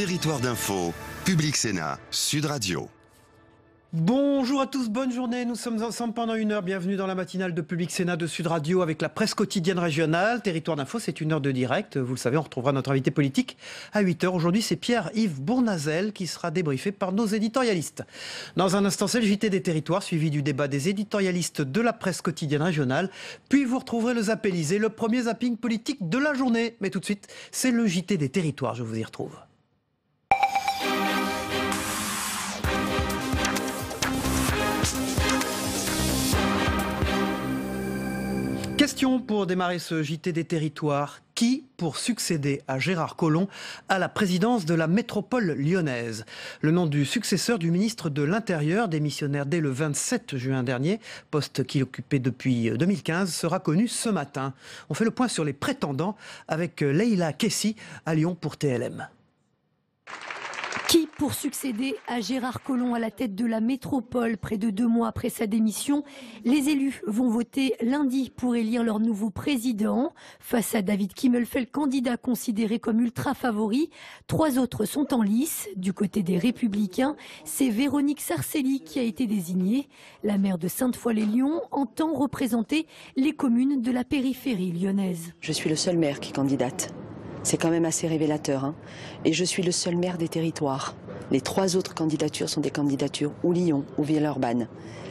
Territoire d'info, Public Sénat, Sud Radio. Bonjour à tous, bonne journée. Nous sommes ensemble pendant une heure. Bienvenue dans la matinale de Public Sénat de Sud Radio avec la presse quotidienne régionale. Territoire d'info, c'est une heure de direct. Vous le savez, on retrouvera notre invité politique à 8h. Aujourd'hui, c'est Pierre-Yves Bournazel qui sera débriefé par nos éditorialistes. Dans un instant, c'est le JT des territoires, suivi du débat des éditorialistes de la presse quotidienne régionale. Puis vous retrouverez le Zappélisé, le premier zapping politique de la journée. Mais tout de suite, c'est le JT des territoires. Je vous y retrouve. Question pour démarrer ce JT des territoires. Qui pour succéder à Gérard Collomb à la présidence de la métropole lyonnaise? Le nom du successeur du ministre de l'Intérieur, démissionnaire dès le 27 juin dernier, poste qu'il occupait depuis 2015, sera connu ce matin. On fait le point sur les prétendants avec Leïla Kessi à Lyon pour TLM. Qui pour succéder à Gérard Collomb à la tête de la métropole près de 2 mois après sa démission? Les élus vont voter lundi pour élire leur nouveau président. Face à David Kimmelfeld, candidat considéré comme ultra favori, 3 autres sont en lice. Du côté des Républicains, c'est Véronique Sarcelli qui a été désignée. La maire de Sainte-Foy-les-Lyons entend représenter les communes de la périphérie lyonnaise. Je suis le seul maire qui candidate. C'est quand même assez révélateur. Et je suis le seul maire des territoires. Les 3 autres candidatures sont des candidatures ou Lyon ou Villeurbanne.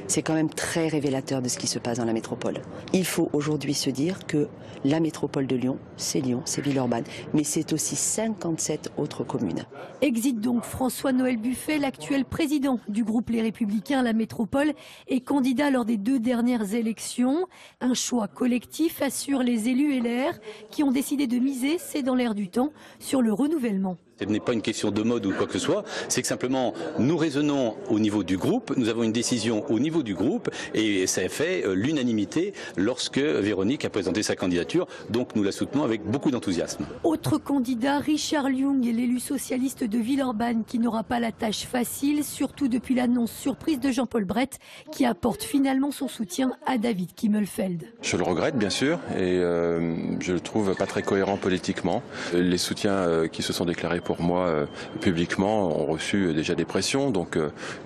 C'est quand même très révélateur de ce qui se passe dans la métropole. Il faut aujourd'hui se dire que la métropole de Lyon, c'est Villeurbanne. Mais c'est aussi 57 autres communes. Exit donc François-Noël Buffet, l'actuel président du groupe Les Républicains à la métropole et candidat lors des 2 dernières élections. Un choix collectif, assurent les élus LR qui ont décidé de miser, c'est dans l'air du temps, sur le renouvellement. Ce n'est pas une question de mode ou quoi que ce soit, c'est que simplement nous raisonnons au niveau du groupe, nous avons une décision au niveau du groupe et ça a fait l'unanimité lorsque Véronique a présenté sa candidature, donc nous la soutenons avec beaucoup d'enthousiasme. Autre candidat, Richard Ljung, l'élu socialiste de Villeurbanne qui n'aura pas la tâche facile, surtout depuis l'annonce surprise de Jean-Paul Brett qui apporte finalement son soutien à David Kimmelfeld. Je le regrette bien sûr et je le trouve pas très cohérent politiquement. Les soutiens qui se sont déclarés pour moi publiquement ont reçu déjà des pressions, donc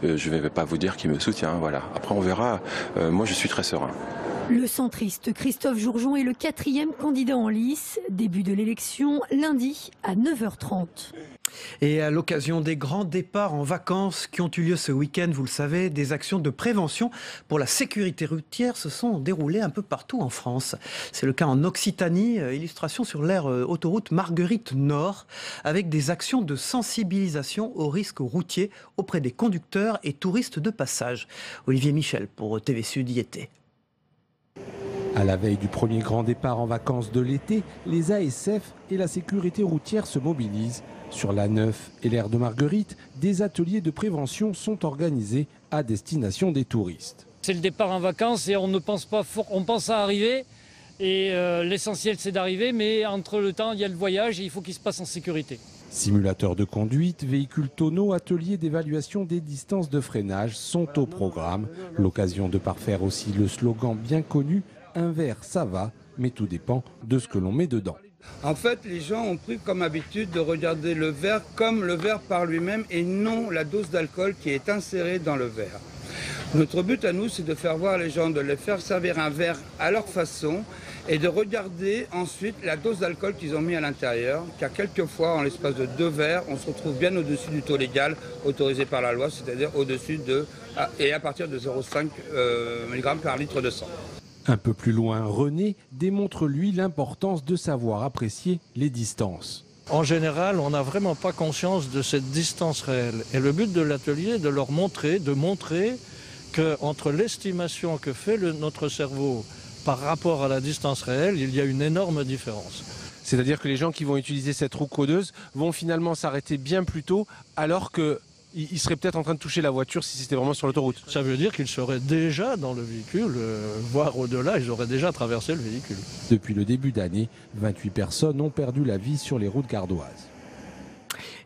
je ne vais pas vous dire qui me soutient. Voilà. Après on verra, moi je suis très serein. Le centriste Christophe Jourjon est le 4e candidat en lice. Début de l'élection lundi à 9h30. Et à l'occasion des grands départs en vacances qui ont eu lieu ce week-end, vous le savez, des actions de prévention pour la sécurité routière se sont déroulées un peu partout en France. C'est le cas en Occitanie, illustration sur l'aire autoroute Marguerite Nord, avec des actions de sensibilisation aux risques routiers auprès des conducteurs et touristes de passage. Olivier Michel pour TV Sud y était. À la veille du premier grand départ en vacances de l'été, les ASF et la sécurité routière se mobilisent. Sur la 9 et l'aire de Marguerite, des ateliers de prévention sont organisés à destination des touristes. C'est le départ en vacances et on ne pense pas fort, on pense à arriver et l'essentiel c'est d'arriver, mais entre le temps il y a le voyage et il faut qu'il se passe en sécurité. Simulateur de conduite, véhicules tonneaux, ateliers d'évaluation des distances de freinage sont au programme. L'occasion de parfaire aussi le slogan bien connu « Un verre ça va, mais tout dépend de ce que l'on met dedans ». En fait, les gens ont pris comme habitude de regarder le verre comme le verre par lui-même et non la dose d'alcool qui est insérée dans le verre. Notre but à nous, c'est de faire voir les gens, de les faire servir un verre à leur façon et de regarder ensuite la dose d'alcool qu'ils ont mis à l'intérieur, car quelquefois, en l'espace de 2 verres, on se retrouve bien au-dessus du taux légal autorisé par la loi, c'est-à-dire au-dessus et à partir de 0,5 mg par litre de sang. Un peu plus loin, René démontre lui l'importance de savoir apprécier les distances. En général, on n'a vraiment pas conscience de cette distance réelle. Et le but de l'atelier est de leur montrer, qu'entre l'estimation que fait notre cerveau par rapport à la distance réelle, il y a une énorme différence. C'est-à-dire que les gens qui vont utiliser cette roue caudeuse vont finalement s'arrêter bien plus tôt alors que il serait peut-être en train de toucher la voiture si c'était vraiment sur l'autoroute. Ça veut dire qu'ils seraient déjà dans le véhicule, voire au-delà, ils auraient déjà traversé le véhicule. Depuis le début d'année, 28 personnes ont perdu la vie sur les routes gardoises.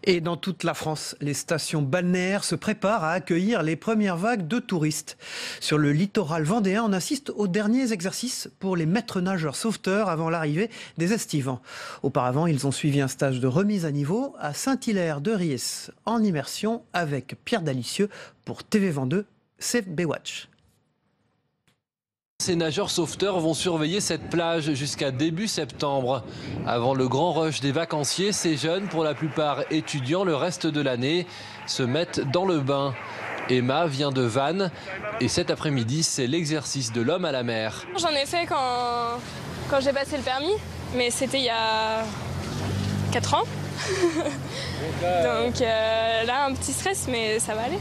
Et dans toute la France, les stations balnéaires se préparent à accueillir les premières vagues de touristes. Sur le littoral vendéen, on assiste aux derniers exercices pour les maîtres nageurs sauveteurs avant l'arrivée des estivants. Auparavant, ils ont suivi un stage de remise à niveau à Saint-Hilaire-de-Riez en immersion avec Pierre Dalicieux pour TV22, c'est Baywatch. Ces nageurs sauveteurs vont surveiller cette plage jusqu'à début septembre. Avant le grand rush des vacanciers, ces jeunes, pour la plupart étudiants le reste de l'année, se mettent dans le bain. Emma vient de Vannes et cet après-midi, c'est l'exercice de l'homme à la mer. J'en ai fait quand j'ai passé le permis, mais c'était il y a 4 ans. Donc là, un petit stress, mais ça va aller.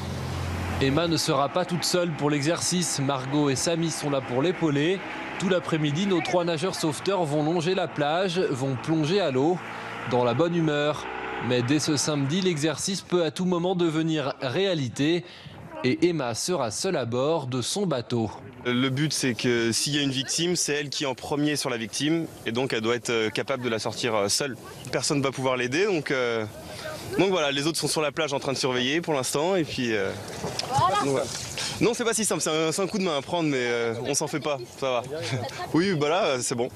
Emma ne sera pas toute seule pour l'exercice. Margot et Samy sont là pour l'épauler. Tout l'après-midi, nos 3 nageurs sauveteurs vont longer la plage, vont plonger à l'eau, dans la bonne humeur. Mais dès ce samedi, l'exercice peut à tout moment devenir réalité. Et Emma sera seule à bord de son bateau. Le but, c'est que s'il y a une victime, c'est elle qui est en premier sur la victime. Et donc, elle doit être capable de la sortir seule. Personne ne va pouvoir l'aider, donc voilà, les autres sont sur la plage en train de surveiller pour l'instant. Et puis, voilà. Non, c'est pas si simple, c'est un coup de main à prendre, mais on s'en fait pas, ça va. Oui, bah là, c'est bon.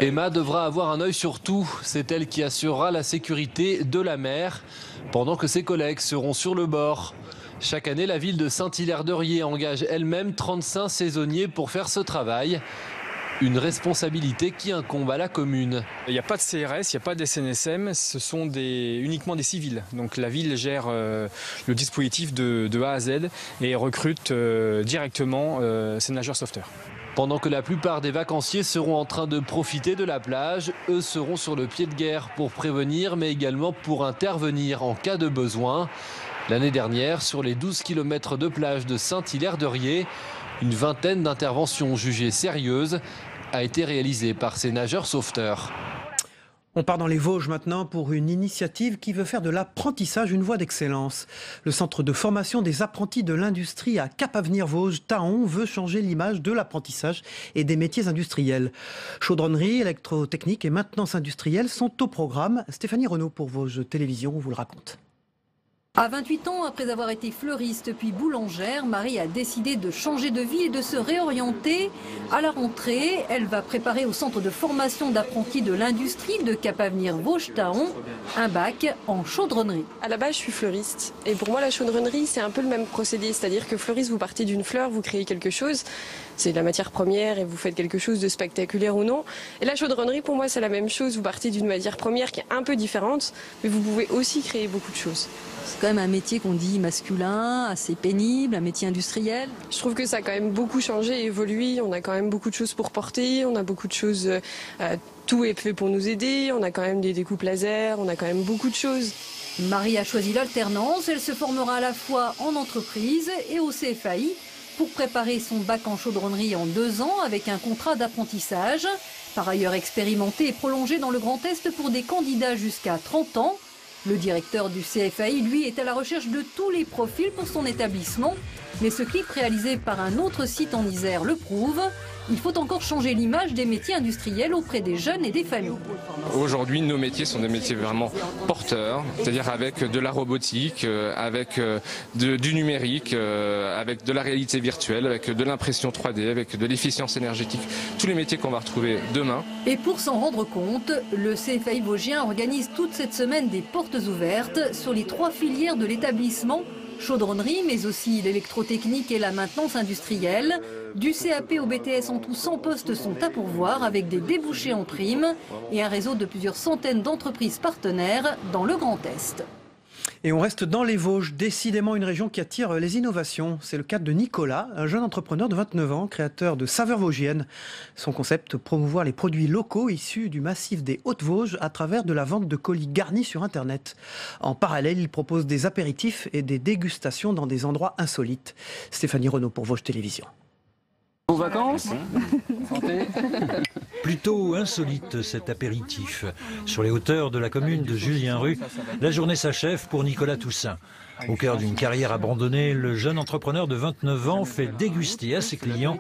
Emma devra avoir un œil sur tout. C'est elle qui assurera la sécurité de la mer, pendant que ses collègues seront sur le bord. Chaque année, la ville de Saint-Hilaire-de-Riez engage elle-même 35 saisonniers pour faire ce travail. Une responsabilité qui incombe à la commune. Il n'y a pas de CRS, il n'y a pas de SNSM, ce sont uniquement des civils. Donc la ville gère le dispositif de A à Z et recrute directement ces nageurs sauveteurs. Pendant que la plupart des vacanciers seront en train de profiter de la plage, eux seront sur le pied de guerre pour prévenir mais également pour intervenir en cas de besoin. L'année dernière, sur les 12 km de plage de Saint-Hilaire-de-Riez, une vingtaine d'interventions jugées sérieuses a été réalisée par ces nageurs sauveteurs. On part dans les Vosges maintenant pour une initiative qui veut faire de l'apprentissage une voie d'excellence. Le centre de formation des apprentis de l'industrie à Cap-Avenir Vosges, Taon, veut changer l'image de l'apprentissage et des métiers industriels. Chaudronnerie, électrotechnique et maintenance industrielle sont au programme. Stéphanie Renaud pour Vosges Télévisions vous le raconte. À 28 ans, après avoir été fleuriste puis boulangère, Marie a décidé de changer de vie et de se réorienter. À la rentrée, elle va préparer au centre de formation d'apprentis de l'industrie de Cap-Avenir Vosges-Taon un bac en chaudronnerie. À la base, je suis fleuriste. Et pour moi, la chaudronnerie, c'est un peu le même procédé. C'est-à-dire que fleuriste, vous partez d'une fleur, vous créez quelque chose. C'est de la matière première et vous faites quelque chose de spectaculaire ou non. Et la chaudronnerie, pour moi, c'est la même chose. Vous partez d'une matière première qui est un peu différente, mais vous pouvez aussi créer beaucoup de choses. C'est quand même un métier qu'on dit masculin, assez pénible, un métier industriel. Je trouve que ça a quand même beaucoup changé et évolué. On a quand même beaucoup de choses pour porter, on a beaucoup de choses, tout est fait pour nous aider, on a quand même des découpes laser, on a quand même beaucoup de choses. Marie a choisi l'alternance, elle se formera à la fois en entreprise et au CFAI pour préparer son bac en chaudronnerie en 2 ans avec un contrat d'apprentissage. Par ailleurs expérimenté et prolongé dans le Grand Est pour des candidats jusqu'à 30 ans. Le directeur du CFAI, lui, est à la recherche de tous les profils pour son établissement. Mais ce clip réalisé par un autre site en Isère le prouve. Il faut encore changer l'image des métiers industriels auprès des jeunes et des familles. Aujourd'hui, nos métiers sont des métiers vraiment porteurs, c'est-à-dire avec de la robotique, avec du numérique, avec de la réalité virtuelle, avec de l'impression 3D, avec de l'efficience énergétique. Tous les métiers qu'on va retrouver demain. Et pour s'en rendre compte, le CFAI vosgien organise toute cette semaine des portes ouvertes sur les 3 filières de l'établissement. Chaudronnerie, mais aussi l'électrotechnique et la maintenance industrielle. Du CAP au BTS, en tout 100 postes sont à pourvoir avec des débouchés en prime et un réseau de plusieurs centaines d'entreprises partenaires dans le Grand Est. Et on reste dans les Vosges, décidément une région qui attire les innovations. C'est le cas de Nicolas, un jeune entrepreneur de 29 ans, créateur de saveurs vosgiennes. Son concept, promouvoir les produits locaux issus du massif des Hautes-Vosges à travers de la vente de colis garnis sur Internet. En parallèle, il propose des apéritifs et des dégustations dans des endroits insolites. Stéphanie Renaud pour Vosges Télévisions. Vos vacances ? Santé. Plutôt insolite cet apéritif. Sur les hauteurs de la commune de Julien-Rue, la journée s'achève pour Nicolas Toussaint. Au cœur d'une carrière abandonnée, le jeune entrepreneur de 29 ans fait déguster à ses clients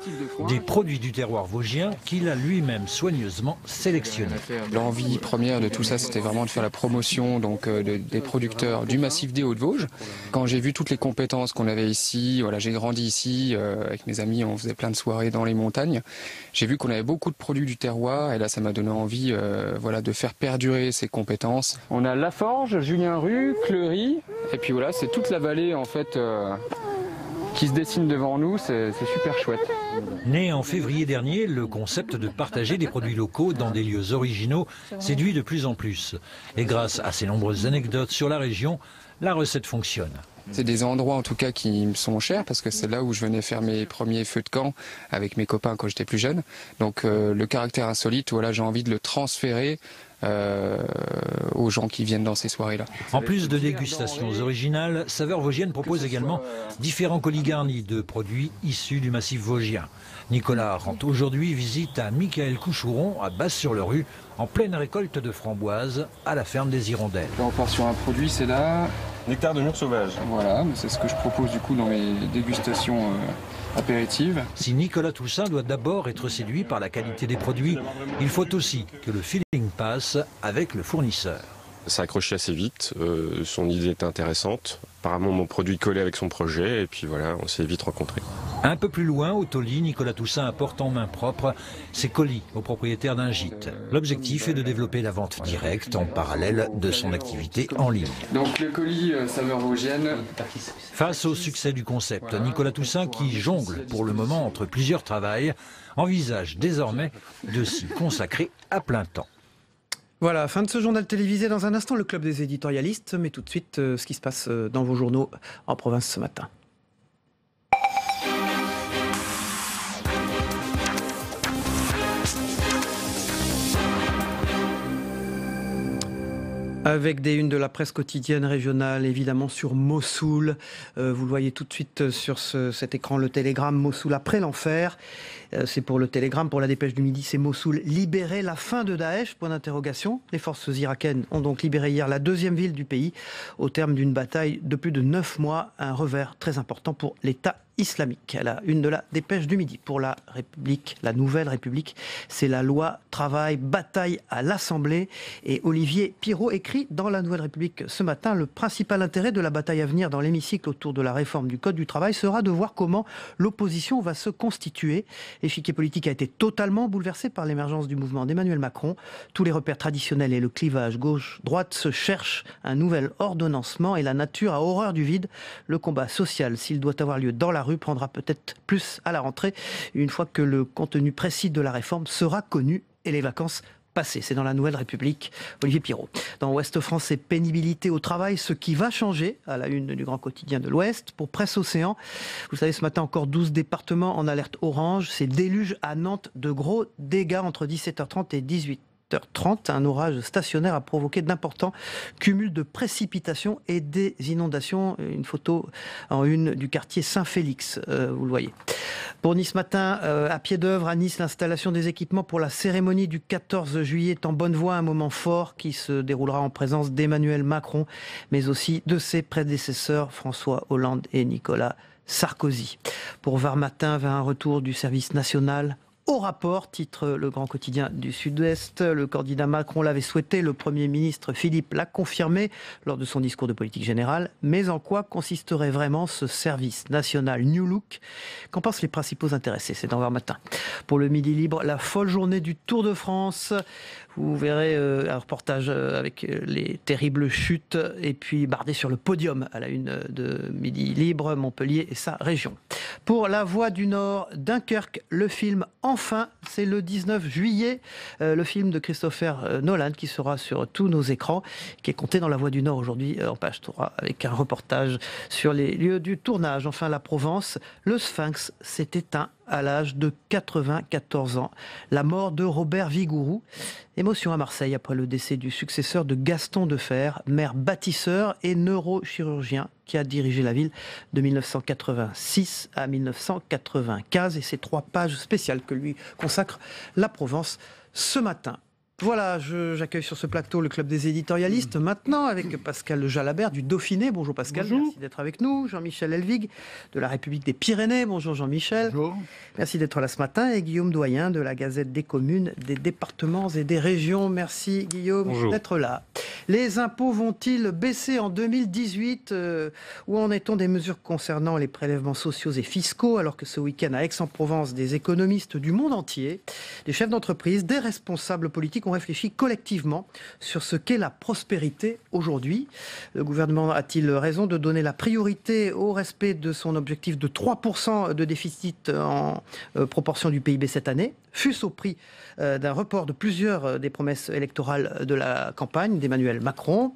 des produits du terroir vosgien qu'il a lui-même soigneusement sélectionnés. L'envie première de tout ça, c'était vraiment de faire la promotion des producteurs du massif des Hauts-de-Vosges. Quand j'ai vu toutes les compétences qu'on avait ici, voilà, j'ai grandi ici, avec mes amis, on faisait plein de soirées dans les montagnes. J'ai vu qu'on avait beaucoup de produits du terroir et là, ça m'a donné envie voilà, de faire perdurer ces compétences. On a Laforge, Julien-Rue, Cleury, et puis voilà, c'est toute la vallée en fait qui se dessine devant nous, c'est super chouette. Né en février dernier, le concept de partager des produits locaux dans des lieux originaux séduit de plus en plus. Et grâce à ces nombreuses anecdotes sur la région, la recette fonctionne. C'est des endroits en tout cas qui me sont chers parce que c'est là où je venais faire mes premiers feux de camp avec mes copains quand j'étais plus jeune. Donc le caractère insolite, voilà, j'ai envie de le transférer aux gens qui viennent dans ces soirées-là. En plus de dégustations originales, Saveurs Vosgiennes propose également différents colis garnis de produits issus du massif vosgien. Nicolas rend aujourd'hui visite à Michael Couchouron à Basse-sur-le-Rue, en pleine récolte de framboises à la ferme des Hirondelles. Là, on part sur un produit, c'est là. Nectar de mûre sauvage. Voilà, c'est ce que je propose du coup dans mes dégustations apéritives. Si Nicolas Toussaint doit d'abord être séduit par la qualité des produits, il faut aussi que le feeling passe avec le fournisseur. Ça a accroché assez vite, son idée était intéressante. Apparemment mon produit collait avec son projet et puis voilà, on s'est vite rencontrés. Un peu plus loin, au Tauly, Nicolas Toussaint apporte en main propre ses colis aux propriétaires d'un gîte. L'objectif est de développer la vente directe en parallèle de son activité en ligne. Donc le colis Saveurs Vosgiennes. Face au succès du concept, Nicolas Toussaint, qui jongle pour le moment entre plusieurs travails, envisage désormais de s'y consacrer à plein temps. Voilà, fin de ce journal télévisé. Dans un instant, le club des éditorialistes. Mais tout de suite, ce qui se passe dans vos journaux en province ce matin. Avec des unes de la presse quotidienne régionale, évidemment sur Mossoul. Vous le voyez tout de suite sur cet écran, le Télégramme, Mossoul après l'enfer. C'est pour le Télégramme, pour la Dépêche du Midi, c'est Mossoul libéré, la fin de Daesh, point d'interrogation. Les forces irakiennes ont donc libéré hier la deuxième ville du pays, au terme d'une bataille de plus de 9 mois, un revers très important pour l'État islamique. À la une de la Dépêche du Midi. Pour la République, la Nouvelle République, c'est la loi travail, bataille à l'Assemblée. Et Olivier Pirot écrit dans la Nouvelle République ce matin: le principal intérêt de la bataille à venir dans l'hémicycle autour de la réforme du Code du travail sera de voir comment l'opposition va se constituer. L'échiquier politique a été totalement bouleversé par l'émergence du mouvement d'Emmanuel Macron. Tous les repères traditionnels et le clivage gauche-droite se cherchent un nouvel ordonnancement et la nature a horreur du vide. Le combat social, s'il doit avoir lieu dans la rue, prendra peut-être plus à la rentrée, une fois que le contenu précis de la réforme sera connu et les vacances passées. C'est dans la Nouvelle République, Olivier Pirot. Dans Ouest France, c'est pénibilité au travail, ce qui va changer, à la une du grand quotidien de l'Ouest. Pour Presse Océan, vous savez, ce matin encore 12 départements en alerte orange. C'est déluge à Nantes, de gros dégâts entre 17h30 et 18h30. Un orage stationnaire a provoqué d'importants cumuls de précipitations et des inondations. Une photo en une du quartier Saint-Félix, vous le voyez. Pour Nice Matin, à pied d'œuvre à Nice, l'installation des équipements pour la cérémonie du 14 juillet est en bonne voie, un moment fort qui se déroulera en présence d'Emmanuel Macron, mais aussi de ses prédécesseurs François Hollande et Nicolas Sarkozy. Pour Var Matin, vers un retour du service national au rapport, titre le grand quotidien du Sud-Ouest. Le candidat Macron l'avait souhaité, le Premier ministre Philippe l'a confirmé lors de son discours de politique générale. Mais en quoi consisterait vraiment ce service national New Look? Qu'en pensent les principaux intéressés? C'est dans Var Matin. Pour le Midi Libre, la folle journée du Tour de France. Vous verrez un reportage avec les terribles chutes et puis Bardet sur le podium à la une de Midi Libre, Montpellier et sa région. Pour La Voix du Nord, Dunkerque, le film Enfin, c'est le 19 juillet, le film de Christopher Nolan qui sera sur tous nos écrans, qui est compté dans La Voix du Nord aujourd'hui en page 3 avec un reportage sur les lieux du tournage. Enfin, la Provence, le Sphinx s'est éteint à l'âge de 94 ans. La mort de Robert Vigourou. Émotion à Marseille après le décès du successeur de Gaston Defferre, maire bâtisseur et neurochirurgien qui a dirigé la ville de 1986 à 1995. Et ces 3 pages spéciales que lui consacre la Provence ce matin. Voilà, j'accueille sur ce plateau le Club des éditorialistes, maintenant avec Pascal Jalabert du Dauphiné. Bonjour Pascal, bonjour. Merci d'être avec nous. Jean-Michel Elvig de la République des Pyrénées. Bonjour Jean-Michel. Bonjour. Merci d'être là ce matin. Et Guillaume Doyen de la Gazette des communes, des départements et des régions. Merci Guillaume d'être là. Les impôts vont-ils baisser en 2018 Où en est-on des mesures concernant les prélèvements sociaux et fiscaux, alors que ce week-end à Aix-en-Provence, des économistes du monde entier, des chefs d'entreprise, des responsables politiques ont réfléchi collectivement sur ce qu'est la prospérité aujourd'hui. Le gouvernement a-t-il raison de donner la priorité au respect de son objectif de 3% de déficit en proportion du PIB cette année, fût-ce au prix d'un report de plusieurs des promesses électorales de la campagne d'Emmanuel Macron?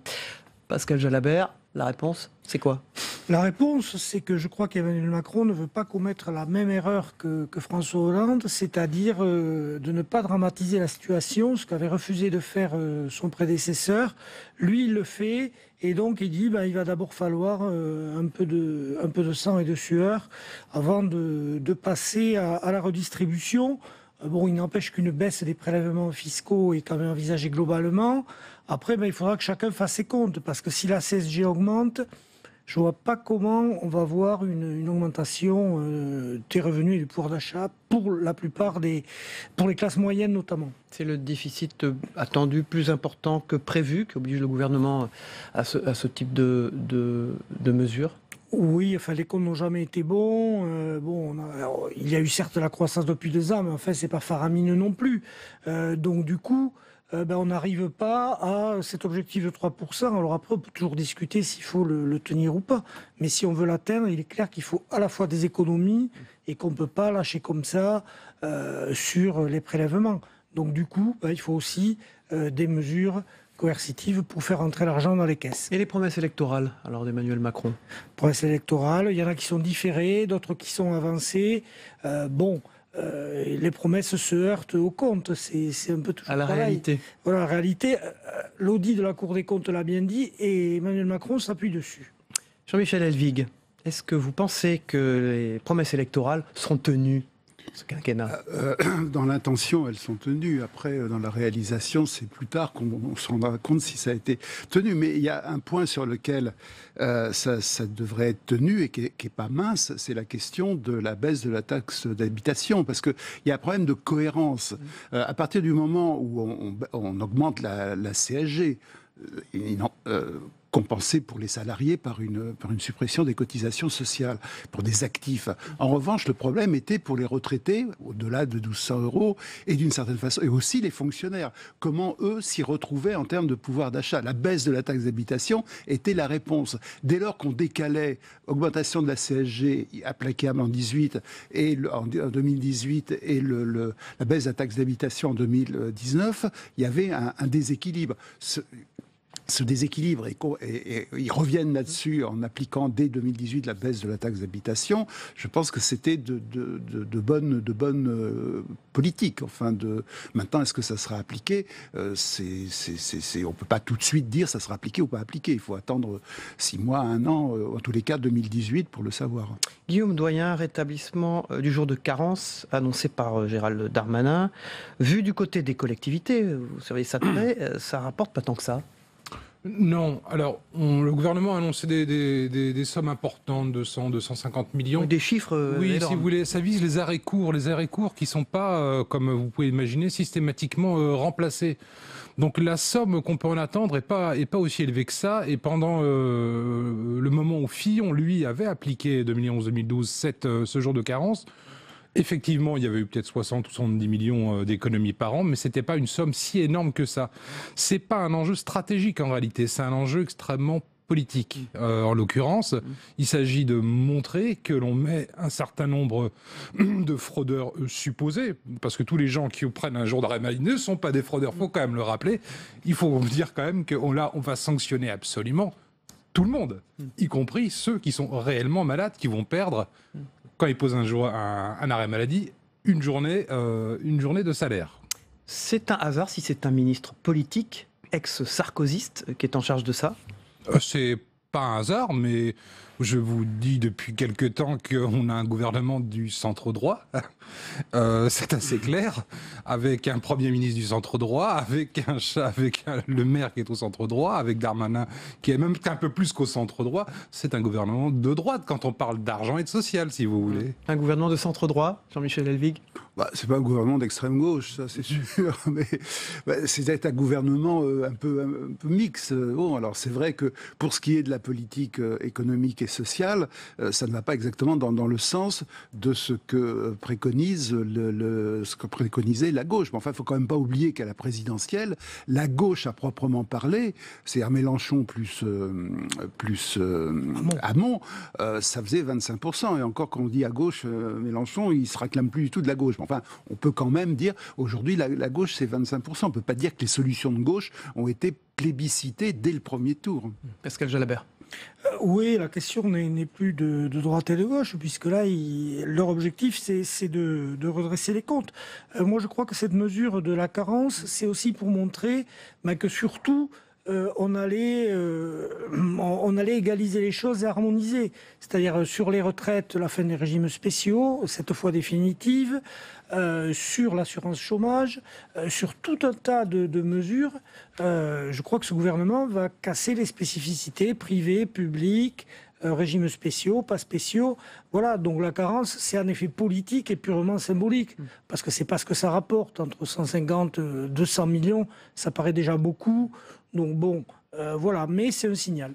Pascal Jalabert, la réponse, c'est quoi? La réponse, c'est que je crois qu'Emmanuel Macron ne veut pas commettre la même erreur que François Hollande, c'est-à-dire de ne pas dramatiser la situation, ce qu'avait refusé de faire son prédécesseur. Lui, il le fait, et donc il dit il va d'abord falloir un peu de sang et de sueur avant de passer à la redistribution. Bon, il n'empêche qu'une baisse des prélèvements fiscaux est quand même envisagée globalement. Après, il faudra que chacun fasse ses comptes, parce que si la CSG augmente, je ne vois pas comment on va voir une augmentation des revenus et du pouvoir d'achat pour la plupart pour les classes moyennes notamment. C'est le déficit attendu plus important que prévu qui oblige le gouvernement à ce type de mesures? Oui, les comptes n'ont jamais été bons. Il y a eu certes la croissance depuis 2 ans, mais en fait, c'est pas faramineux non plus. Donc du coup, on n'arrive pas à cet objectif de 3%. Alors après, on peut toujours discuter s'il faut le tenir ou pas. Mais si on veut l'atteindre, il est clair qu'il faut à la fois des économies et qu'on ne peut pas lâcher comme ça sur les prélèvements. Donc du coup, il faut aussi des mesures coercitives pour faire entrer l'argent dans les caisses. Et les promesses électorales, alors d'Emmanuel Macron? Promesses électorales, il y en a qui sont différées, d'autres qui sont avancées. Les promesses se heurtent au compte, c'est un peu toujours à la pareil. Réalité. Voilà, la réalité, l'audit de la Cour des comptes l'a bien dit, et Emmanuel Macron s'appuie dessus. Jean-Michel Elvig, est-ce que vous pensez que les promesses électorales seront tenues ce quinquennat? Dans l'intention, elles sont tenues. Après, dans la réalisation, c'est plus tard qu'on se rendra compte si ça a été tenu. Mais il y a un point sur lequel ça devrait être tenu et qui est pas mince, c'est la question de la baisse de la taxe d'habitation. Parce qu'il y a un problème de cohérence. À partir du moment où on augmente la CSG, compensé pour les salariés par une suppression des cotisations sociales, pour des actifs. En revanche, le problème était pour les retraités, au-delà de 1200 €, et d'une certaine façon, et aussi les fonctionnaires. Comment, eux, s'y retrouvaient en termes de pouvoir d'achat? La baisse de la taxe d'habitation était la réponse. Dès lors qu'on décalait augmentation de la CSG applicable en 2018 et la baisse de la taxe d'habitation en 2019, il y avait un déséquilibre. Ce déséquilibre, et ils reviennent là-dessus en appliquant dès 2018 la baisse de la taxe d'habitation. Je pense que c'était de bonne politique. Maintenant, est-ce que ça sera appliqué? On ne peut pas tout de suite dire ça sera appliqué ou pas appliqué. Il faut attendre 6 mois, 1 an, en tous les cas 2018 pour le savoir. Guillaume Doyen, rétablissement du jour de carence annoncé par Gérald Darmanin. Vu du côté des collectivités, vous savez ça de près, ça rapporte pas tant que ça. Non. Alors, le gouvernement a annoncé des sommes importantes, 200, 250 millions. Des chiffres oui, énormes. Si vous voulez, ça vise les arrêts courts qui ne sont pas, comme vous pouvez imaginer, systématiquement remplacés. Donc la somme qu'on peut en attendre n'est pas aussi élevée que ça. Et pendant le moment où Fillon, lui, avait appliqué 2011-2012 ce jour de carence, effectivement, il y avait eu peut-être 60 ou 70 millions d'économies par an, mais ce n'était pas une somme si énorme que ça. Ce n'est pas un enjeu stratégique en réalité, c'est un enjeu extrêmement politique. En l'occurrence, il s'agit de montrer que l'on met un certain nombre de fraudeurs supposés, parce que tous les gens qui prennent un jour d'arrêt maladie ne sont pas des fraudeurs, il faut quand même le rappeler. Il faut dire quand même qu'on va sanctionner absolument tout le monde, y compris ceux qui sont réellement malades, qui vont perdre, quand ils posent un arrêt maladie, une journée de salaire. C'est un hasard si c'est un ministre politique, ex-sarkozyste, qui est en charge de ça? C'est pas un hasard, mais Je vous dis depuis quelque temps qu'on a un gouvernement du centre-droit. C'est assez clair. Avec un Premier ministre du centre-droit, avec le maire qui est au centre-droit, avec Darmanin qui est même un peu plus qu'au centre-droit. C'est un gouvernement de droite quand on parle d'argent et de social, si vous voulez. Un gouvernement de centre-droit, Jean-Michel Elvig? C'est pas un gouvernement d'extrême gauche, ça c'est sûr, mais c'est un gouvernement un peu mixte. Bon, alors c'est vrai que pour ce qui est de la politique économique et sociale, ça ne va pas exactement dans le sens de ce que préconise ce que préconisait la gauche. Mais enfin, il faut quand même pas oublier qu'à la présidentielle, la gauche à proprement parler, c'est-à-dire Mélenchon plus Hamon, ça faisait 25%. Et encore, quand on dit à gauche, Mélenchon, il se réclame plus du tout de la gauche. Enfin, on peut quand même dire, aujourd'hui, la gauche, c'est 25%. On ne peut pas dire que les solutions de gauche ont été plébiscitées dès le premier tour. Pascal Jalabert. Oui, la question n'est plus de droite et de gauche, puisque là, leur objectif, c'est de redresser les comptes. Moi, je crois que cette mesure de la carence, c'est aussi pour montrer que surtout, on allait égaliser les choses et harmoniser. C'est-à-dire sur les retraites, la fin des régimes spéciaux, cette fois définitive, sur l'assurance chômage, sur tout un tas de mesures. Je crois que ce gouvernement va casser les spécificités privées, publiques, régimes spéciaux, pas spéciaux. Voilà, donc la carence, c'est un effet politique et purement symbolique. Parce que c'est pas ce que ça rapporte. Entre 150 et 200 millions, ça paraît déjà beaucoup. Donc bon, voilà, mais c'est un signal.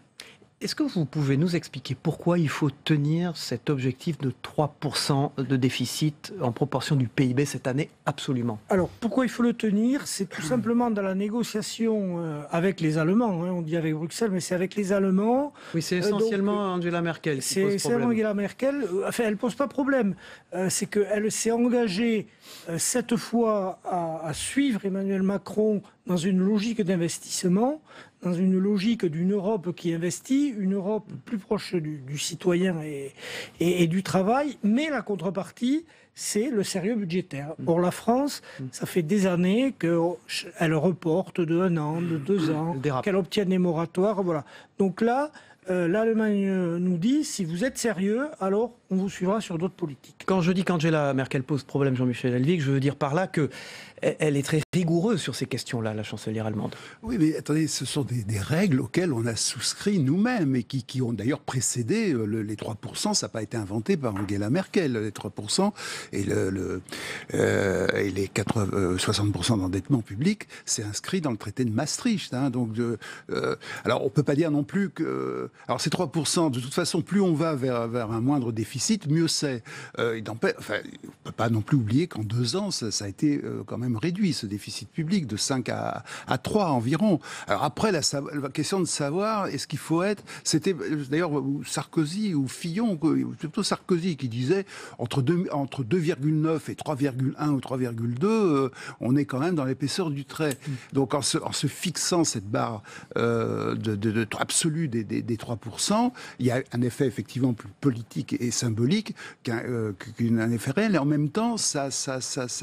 Est-ce que vous pouvez nous expliquer pourquoi il faut tenir cet objectif de 3% de déficit en proportion du PIB cette année, absolument? Alors, pourquoi il faut le tenir? C'est tout simplement dans la négociation avec les Allemands. On dit avec Bruxelles, mais c'est avec les Allemands. Oui, c'est essentiellement Angela Merkel qui pose problème. C'est Angela Merkel. Enfin, elle ne pose pas problème. C'est qu'elle s'est engagée cette fois à suivre Emmanuel Macron dans une logique d'investissement, dans une logique d'une Europe qui investit, une Europe plus proche du citoyen et du travail, mais la contrepartie, c'est le sérieux budgétaire. Or, la France, ça fait des années qu'elle reporte de 1 an, de 2 ans, qu'elle obtienne des moratoires. Voilà. Donc là, l'Allemagne nous dit, si vous êtes sérieux, alors on vous suivra sur d'autres politiques. Quand je dis qu'Angela Merkel pose problème, Jean-Michel Elvig, je veux dire par là qu'elle est très rigoureuse sur ces questions-là, la chancelière allemande. Oui, mais attendez, ce sont des règles auxquelles on a souscrit nous-mêmes et qui ont d'ailleurs précédé les 3%. Ça n'a pas été inventé par Angela Merkel, les 3% et les 60% d'endettement public, c'est inscrit dans le traité de Maastricht. Donc, alors, on ne peut pas dire non plus que... Alors, ces 3%, de toute façon, plus on va vers un moindre déficit, mieux c'est. On ne peut pas non plus oublier qu'en 2 ans, ça a été quand même réduit, ce déficit public, de 5 à 3 environ. Alors après, la question de savoir, est-ce qu'il faut être... C'était d'ailleurs Sarkozy ou Fillon, plutôt Sarkozy, qui disait entre 2,9 et 3,1 ou 3,2, on est quand même dans l'épaisseur du trait. Donc en se fixant cette barre absolue des 3%, il y a un effet effectivement plus politique et symbolique qu'un effet réel. Et en même temps, ça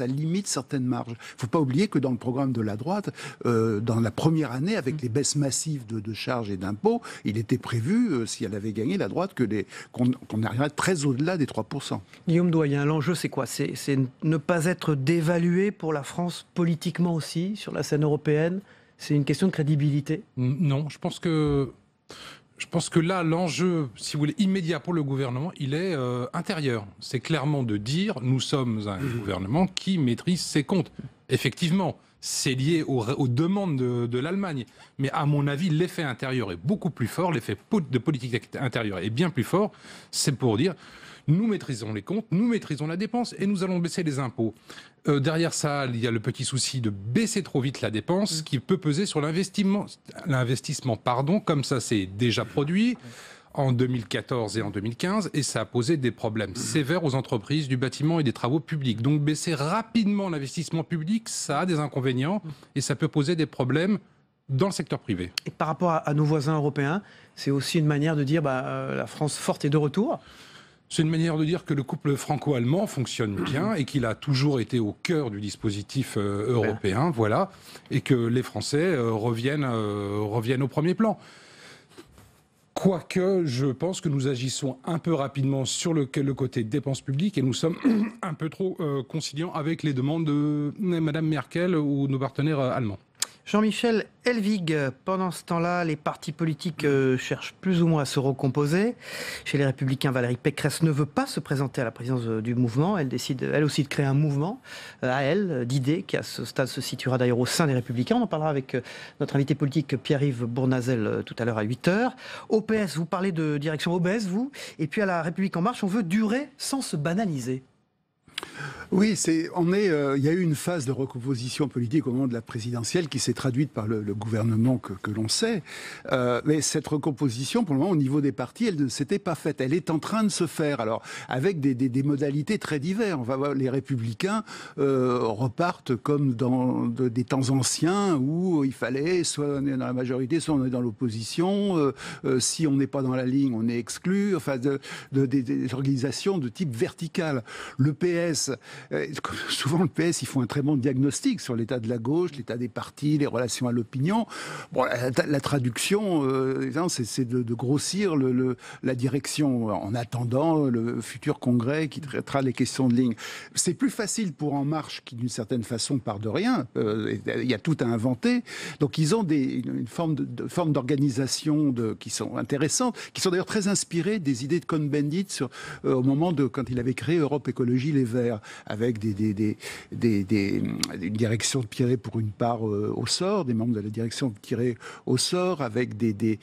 limite certaines marges. Il ne faut pas oublier que dans le programme de la droite, dans la première année, avec les baisses massives de charges et d'impôts, il était prévu, si elle avait gagné la droite, qu'on arriverait très au-delà des 3%. Guillaume Doyen, l'enjeu c'est quoi? C'est ne pas être dévalué pour la France politiquement aussi, sur la scène européenne? C'est une question de crédibilité? Non, je pense que là, l'enjeu, si vous voulez, immédiat pour le gouvernement, il est intérieur. C'est clairement de dire, nous sommes un gouvernement qui maîtrise ses comptes. Effectivement, c'est lié aux demandes de l'Allemagne. Mais à mon avis, l'effet intérieur est beaucoup plus fort, l'effet de politique intérieure est bien plus fort. C'est pour dire, nous maîtrisons les comptes, nous maîtrisons la dépense et nous allons baisser les impôts. Derrière ça, il y a le petit souci de baisser trop vite la dépense qui peut peser sur l'investissement, comme ça c'est déjà produit en 2014 et en 2015, et ça a posé des problèmes sévères aux entreprises du bâtiment et des travaux publics. Donc baisser rapidement l'investissement public, ça a des inconvénients et ça peut poser des problèmes dans le secteur privé. Et par rapport à nos voisins européens, c'est aussi une manière de dire la France forte est de retour? C'est une manière de dire que le couple franco-allemand fonctionne bien et qu'il a toujours été au cœur du dispositif européen, voilà, et que les Français reviennent au premier plan. Quoique, je pense que nous agissons un peu rapidement sur le côté dépenses publiques et nous sommes un peu trop conciliants avec les demandes de Mme Merkel ou nos partenaires allemands. Jean-Michel Elvig, pendant ce temps-là, les partis politiques cherchent plus ou moins à se recomposer. Chez les Républicains, Valérie Pécresse ne veut pas se présenter à la présidence du mouvement. Elle décide, elle aussi, de créer un mouvement à elle, d'idées, qui à ce stade se situera d'ailleurs au sein des Républicains. On en parlera avec notre invité politique Pierre-Yves Bournazel tout à l'heure à 8h. Au PS, vous parlez de direction obèse, vous. Et puis à la République En Marche, on veut durer sans se banaliser. Oui, il y a eu une phase de recomposition politique au moment de la présidentielle qui s'est traduite par le gouvernement que l'on sait. Mais cette recomposition, pour le moment, au niveau des partis, elle ne s'était pas faite. Elle est en train de se faire, alors avec des modalités très diverses. On va voir, les Républicains repartent comme dans des temps anciens où il fallait soit on est dans la majorité, soit on est dans l'opposition. Si on n'est pas dans la ligne, on est exclu. Enfin, des organisations de type vertical. Le PS, souvent le PS, ils font un très bon diagnostic sur l'état de la gauche, l'état des partis, les relations à l'opinion. Bon, la traduction, c'est de grossir la direction en attendant le futur congrès qui traitera les questions de ligne. C'est plus facile pour En Marche qui, d'une certaine façon, part de rien. Il y a tout à inventer. Donc, ils ont une forme d'organisation qui sont intéressantes, qui sont d'ailleurs très inspirées des idées de Cohn-Bendit au moment quand il avait créé Europe Écologie Les Verts, avec une direction tirée pour une part au sort, des membres de la direction tirés au sort, avec des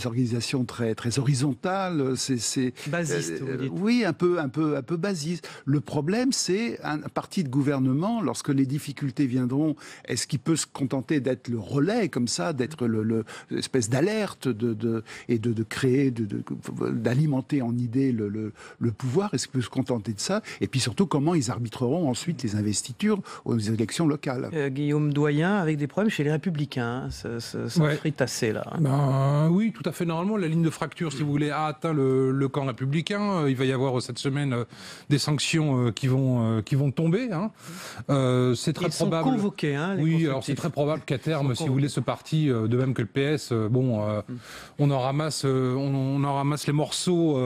organisations très, très horizontales. Basiste, vous dites. Oui, un peu basiste. Le problème, c'est un parti de gouvernement, lorsque les difficultés viendront, est-ce qu'il peut se contenter d'être le relais, comme ça, d'être l'espèce d'alerte et de créer, d'alimenter en idées le pouvoir? Est-ce qu'il peut se contenter de ça? Et puis surtout, comment ils arbitreront ensuite les investitures aux élections locales. Guillaume Doyen, avec des problèmes chez les Républicains, ça frite assez là. Oui, tout à fait. Normalement, la ligne de fracture, si vous voulez, a atteint le camp républicain. Il va y avoir cette semaine des sanctions qui vont tomber. C'est très probable. Ils sont convoqués. Oui, alors c'est très probable qu'à terme, si vous voulez, ce parti, de même que le PS, on en ramasse les morceaux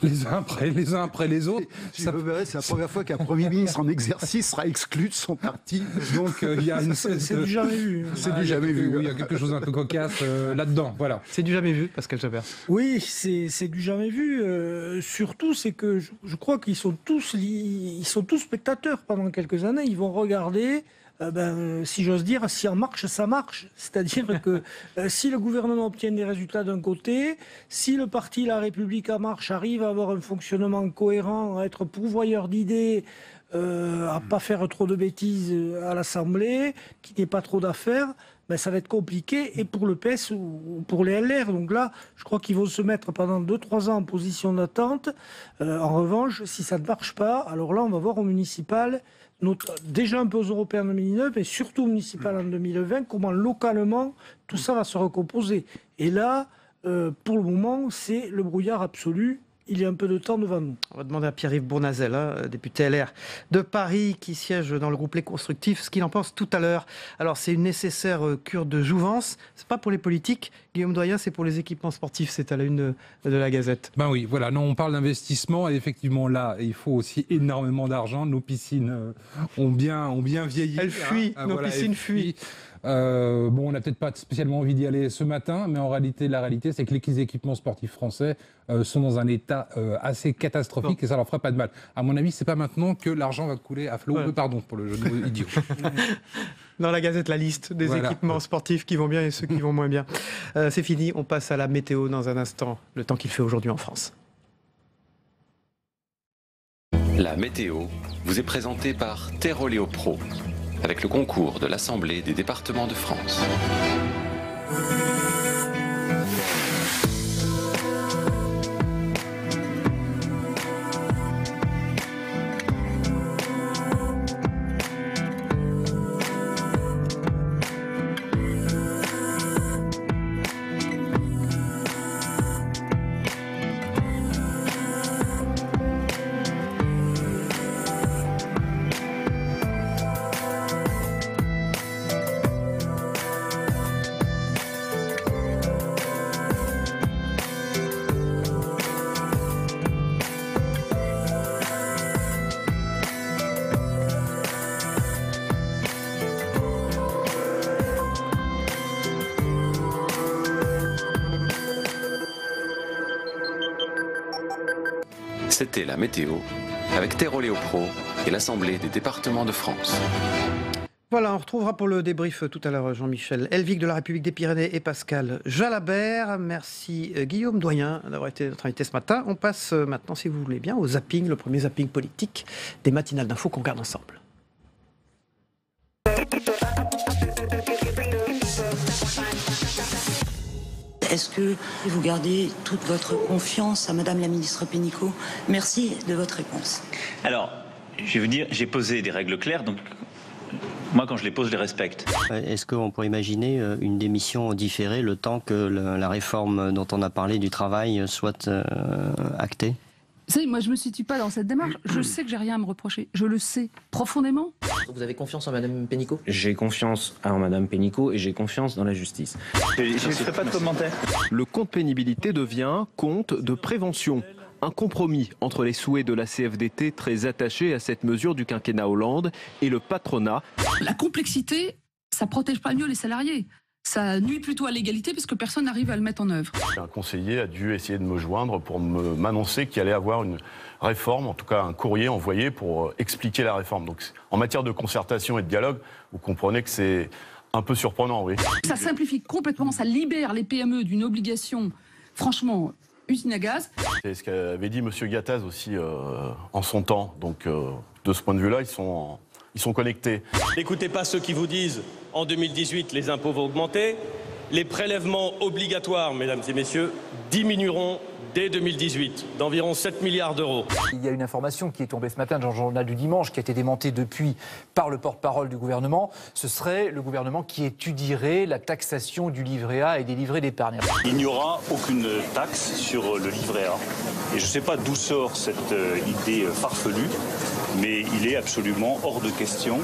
les uns après les autres. C'est la première fois qu'un Premier ministre en exercice sera exclu de son parti. Donc il y a c'est du jamais vu. C'est du jamais vu. Oui, il y a quelque chose d'un peu cocasse là-dedans. Voilà. C'est du jamais vu, Pascal Chabert. Oui, c'est du jamais vu. Surtout, c'est que je crois qu'ils sont tous spectateurs pendant quelques années. Ils vont regarder. Si j'ose dire, si En Marche, ça marche. C'est-à-dire que si le gouvernement obtient des résultats d'un côté, si le parti La République En Marche arrive à avoir un fonctionnement cohérent, à être pourvoyeur d'idées, à pas faire trop de bêtises à l'Assemblée, qu'il n'y ait pas trop d'affaires, ça va être compliqué, et pour le PS ou pour les LR. Donc là, je crois qu'ils vont se mettre pendant 2-3 ans en position d'attente. En revanche, si ça ne marche pas, alors là, on va voir au municipal, déjà un peu aux européennes en 2009, mais surtout au municipal en 2020, comment localement tout ça va se recomposer. Et là, pour le moment, c'est le brouillard absolu. Il y a un peu de temps devant nous. On va demander à Pierre-Yves Bournazel, député LR de Paris, qui siège dans le groupe Les Constructifs, ce qu'il en pense tout à l'heure. Alors, c'est une nécessaire cure de jouvence. C'est pas pour les politiques. Guillaume Doyen, c'est pour les équipements sportifs. C'est à la une de la Gazette. Oui, voilà. Non, on parle d'investissement. Et effectivement, là, il faut aussi énormément d'argent. Nos piscines ont bien vieilli. Elles fuient. Nos piscines fuient. On n'a peut-être pas spécialement envie d'y aller ce matin, mais en réalité, la réalité, c'est que les équipements sportifs français sont dans un état assez catastrophique et ça leur fera pas de mal. À mon avis, c'est pas maintenant que l'argent va couler à flot. Pardon pour le jeu de mots idiot. Dans la Gazette, la liste des équipements sportifs qui vont bien et ceux qui vont moins bien. C'est fini, on passe à la météo dans un instant, le temps qu'il fait aujourd'hui en France. La météo vous est présentée par Terroléo Pro, avec le concours de l'Assemblée des départements de France. C'était la météo avec Terroléo Pro et l'Assemblée des départements de France. Voilà, on retrouvera pour le débrief tout à l'heure Jean-Michel Elvig de la République des Pyrénées et Pascal Jalabert. Merci Guillaume Doyen d'avoir été notre invité ce matin. On passe maintenant, si vous voulez bien, au zapping, le premier zapping politique des matinales d'infos qu'on regarde ensemble. Est-ce que vous gardez toute votre confiance à Madame la ministre Pénicaud? Merci de votre réponse. Alors, je vais vous dire, j'ai posé des règles claires, donc moi, quand je les pose, je les respecte. Est-ce qu'on pourrait imaginer une démission différée le temps que la réforme dont on a parlé du travail soit actée? Vous savez, moi, je ne me situe pas dans cette démarche. Je sais que j'ai rien à me reprocher. Je le sais profondément. Vous avez confiance en Madame Pénicaud? J'ai confiance en Madame Pénicaud et j'ai confiance dans la justice. Je ne ferai pas de commentaires. Le compte pénibilité devient compte de prévention. Un compromis entre les souhaits de la CFDT, très attachée à cette mesure du quinquennat Hollande, et le patronat. La complexité, ça protège pas mieux les salariés. Ça nuit plutôt à l'égalité parce que personne n'arrive à le mettre en œuvre. Un conseiller a dû essayer de me joindre pour m'annoncer qu'il allait avoir une réforme, en tout cas un courrier envoyé pour expliquer la réforme. Donc en matière de concertation et de dialogue, vous comprenez que c'est un peu surprenant, oui. Ça simplifie complètement, ça libère les PME d'une obligation, franchement, usine à gaz. C'est ce qu'avait dit M. Gattaz aussi en son temps. Donc de ce point de vue-là, ils sont connectés. N'écoutez pas ceux qui vous disent en 2018 les impôts vont augmenter, les prélèvements obligatoires, mesdames et messieurs, diminueront dès 2018 d'environ 7 milliards d'euros. Il y a une information qui est tombée ce matin dans le journal du dimanche, qui a été démentée depuis par le porte-parole du gouvernement. Ce serait le gouvernement qui étudierait la taxation du livret A et des livrets d'épargne. Il n'y aura aucune taxe sur le livret A. Et je ne sais pas d'où sort cette idée farfelue, mais il est absolument hors de question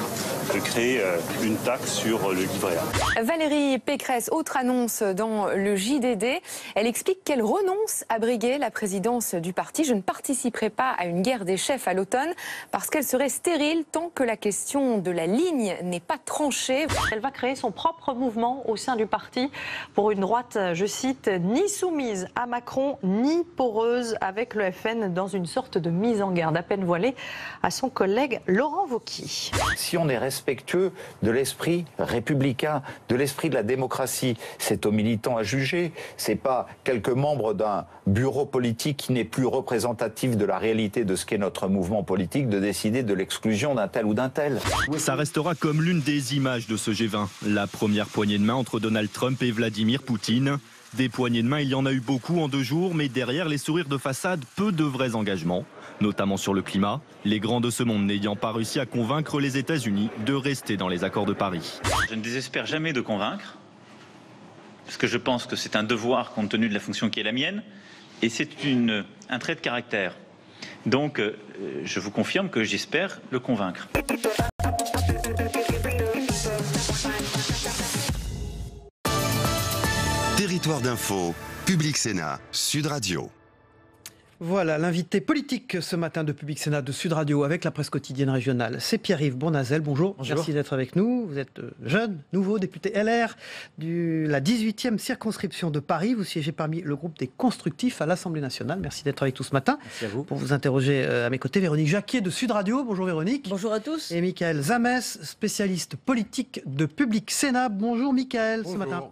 de créer une taxe sur le livret A. Valérie Pécresse, autre annonce dans le JDD. Elle explique qu'elle renonce à briguer la présidence du parti. Je ne participerai pas à une guerre des chefs à l'automne parce qu'elle serait stérile tant que la question de la ligne n'est pas tranchée. Elle va créer son propre mouvement au sein du parti pour une droite, je cite, ni soumise à Macron, ni poreuse avec le FN, dans une sorte de mise en garde à peine voilée à son collègue Laurent Wauquiez. Si on est respectueux de l'esprit républicain, de l'esprit de la démocratie, c'est aux militants à juger. C'est pas quelques membres d'un bureau politique qui n'est plus représentatif de la réalité de ce qu'est notre mouvement politique de décider de l'exclusion d'un tel ou d'un tel. Ça restera comme l'une des images de ce G20. La première poignée de main entre Donald Trump et Vladimir Poutine. Des poignées de main, il y en a eu beaucoup en 2 jours, mais derrière les sourires de façade, peu de vrais engagements, notamment sur le climat, les grands de ce monde n'ayant pas réussi à convaincre les États-Unis de rester dans les accords de Paris. Je ne désespère jamais de convaincre, parce que je pense que c'est un devoir compte tenu de la fonction qui est la mienne, et c'est un trait de caractère. Donc, je vous confirme que j'espère le convaincre. Territoire d'info, Public Sénat, Sud Radio. Voilà, l'invité politique ce matin de Public Sénat de Sud Radio avec la presse quotidienne régionale, c'est Pierre-Yves Bournazel. Bonjour, merci d'être avec nous. Vous êtes jeune, nouveau député LR de la 18e circonscription de Paris. Vous siégez parmi le groupe des constructifs à l'Assemblée nationale. Merci d'être avec nous ce matin. Merci à vous. Pour vous interroger à mes côtés, Véronique Jacquier de Sud Radio. Bonjour Véronique. Bonjour à tous. Et Michael Zamès, spécialiste politique de Public Sénat. Bonjour Michael, ce matin.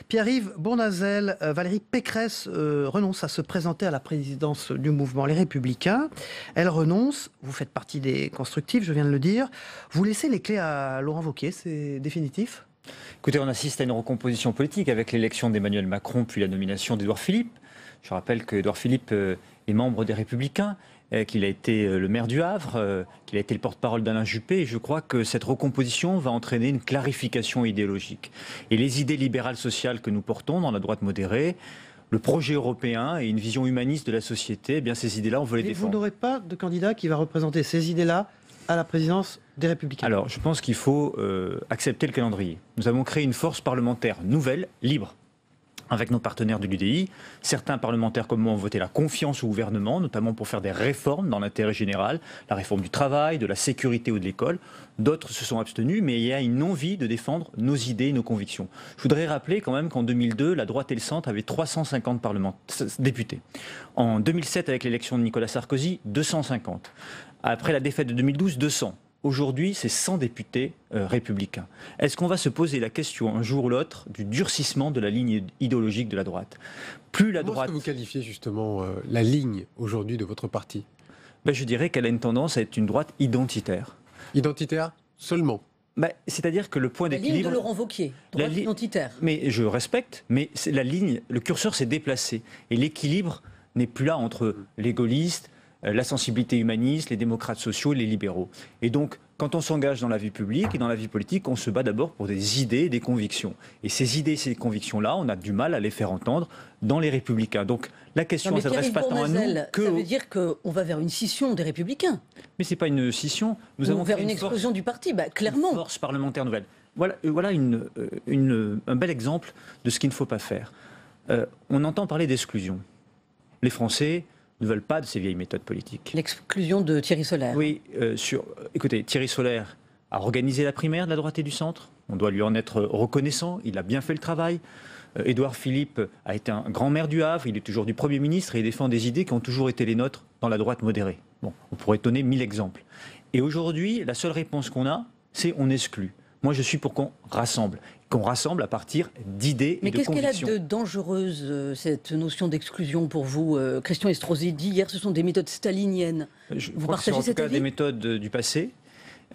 Pierre-Yves Bournazel, Valérie Pécresse renonce à se présenter à la présidence du mouvement Les Républicains. Elle renonce, vous faites partie des constructifs, je viens de le dire. Vous laissez les clés à Laurent Wauquiez, c'est définitif ? Écoutez, on assiste à une recomposition politique avec l'élection d'Emmanuel Macron puis la nomination d'Édouard Philippe. Je rappelle qu'Édouard Philippe est membre des Républicains, qu'il a été le maire du Havre, qu'il a été le porte-parole d'Alain Juppé. Et je crois que cette recomposition va entraîner une clarification idéologique. Et les idées libérales sociales que nous portons dans la droite modérée, le projet européen et une vision humaniste de la société, eh bien ces idées-là, on veut les défendre. Vous n'aurez pas de candidat qui va représenter ces idées-là à la présidence des Républicains? Alors, je pense qu'il faut accepter le calendrier. Nous avons créé une force parlementaire nouvelle, libre, avec nos partenaires de l'UDI. Certains parlementaires comme moi ont voté la confiance au gouvernement, notamment pour faire des réformes dans l'intérêt général, la réforme du travail, de la sécurité ou de l'école. D'autres se sont abstenus, mais il y a une envie de défendre nos idées et nos convictions. Je voudrais rappeler quand même qu'en 2002, la droite et le centre avaient 350 députés. En 2007, avec l'élection de Nicolas Sarkozy, 250. Après la défaite de 2012, 200. Aujourd'hui, c'est 100 députés républicains. Est-ce qu'on va se poser la question un jour ou l'autre du durcissement de la ligne idéologique de la droite? Plus la droite. Comment est-ce que vous qualifiez justement la ligne aujourd'hui de votre parti? Je dirais qu'elle a une tendance à être une droite identitaire. Identitaire seulement? C'est-à-dire que le point d'équilibre... La ligne de Laurent Wauquiez, droite identitaire. Mais je respecte, mais la ligne, le curseur s'est déplacé. Et l'équilibre n'est plus là entre les gaullistes, la sensibilité humaniste, les démocrates sociaux, les libéraux. Et donc, quand on s'engage dans la vie publique et dans la vie politique, on se bat d'abord pour des idées et des convictions. Et ces idées et ces convictions-là, on a du mal à les faire entendre dans les Républicains. Donc, la question ne s'adresse pas tant à nous que... Ça veut dire qu'on va vers une scission des Républicains. Mais ce n'est pas une scission. Nous avons vers une explosion du parti, clairement. Une force parlementaire nouvelle. Voilà un bel exemple de ce qu'il ne faut pas faire. On entend parler d'exclusion. Les Français ne veulent pas de ces vieilles méthodes politiques. L'exclusion de Thierry Solère. Oui, écoutez, Thierry Solère a organisé la primaire de la droite et du centre. On doit lui en être reconnaissant. Il a bien fait le travail. Édouard Philippe a été un grand maire du Havre. Il est aujourd'hui Premier ministre et il défend des idées qui ont toujours été les nôtres dans la droite modérée. Bon, on pourrait donner 1000 exemples. Et aujourd'hui, la seule réponse qu'on a, c'est on exclut. Moi, je suis pour qu'on rassemble à partir d'idées et de convictions. Mais qu'est-ce qu'elle a de dangereuse, cette notion d'exclusion pour vous? Christian Estrosi dit hier, ce sont des méthodes staliniennes. Vous partagez cet avis? Des méthodes du passé.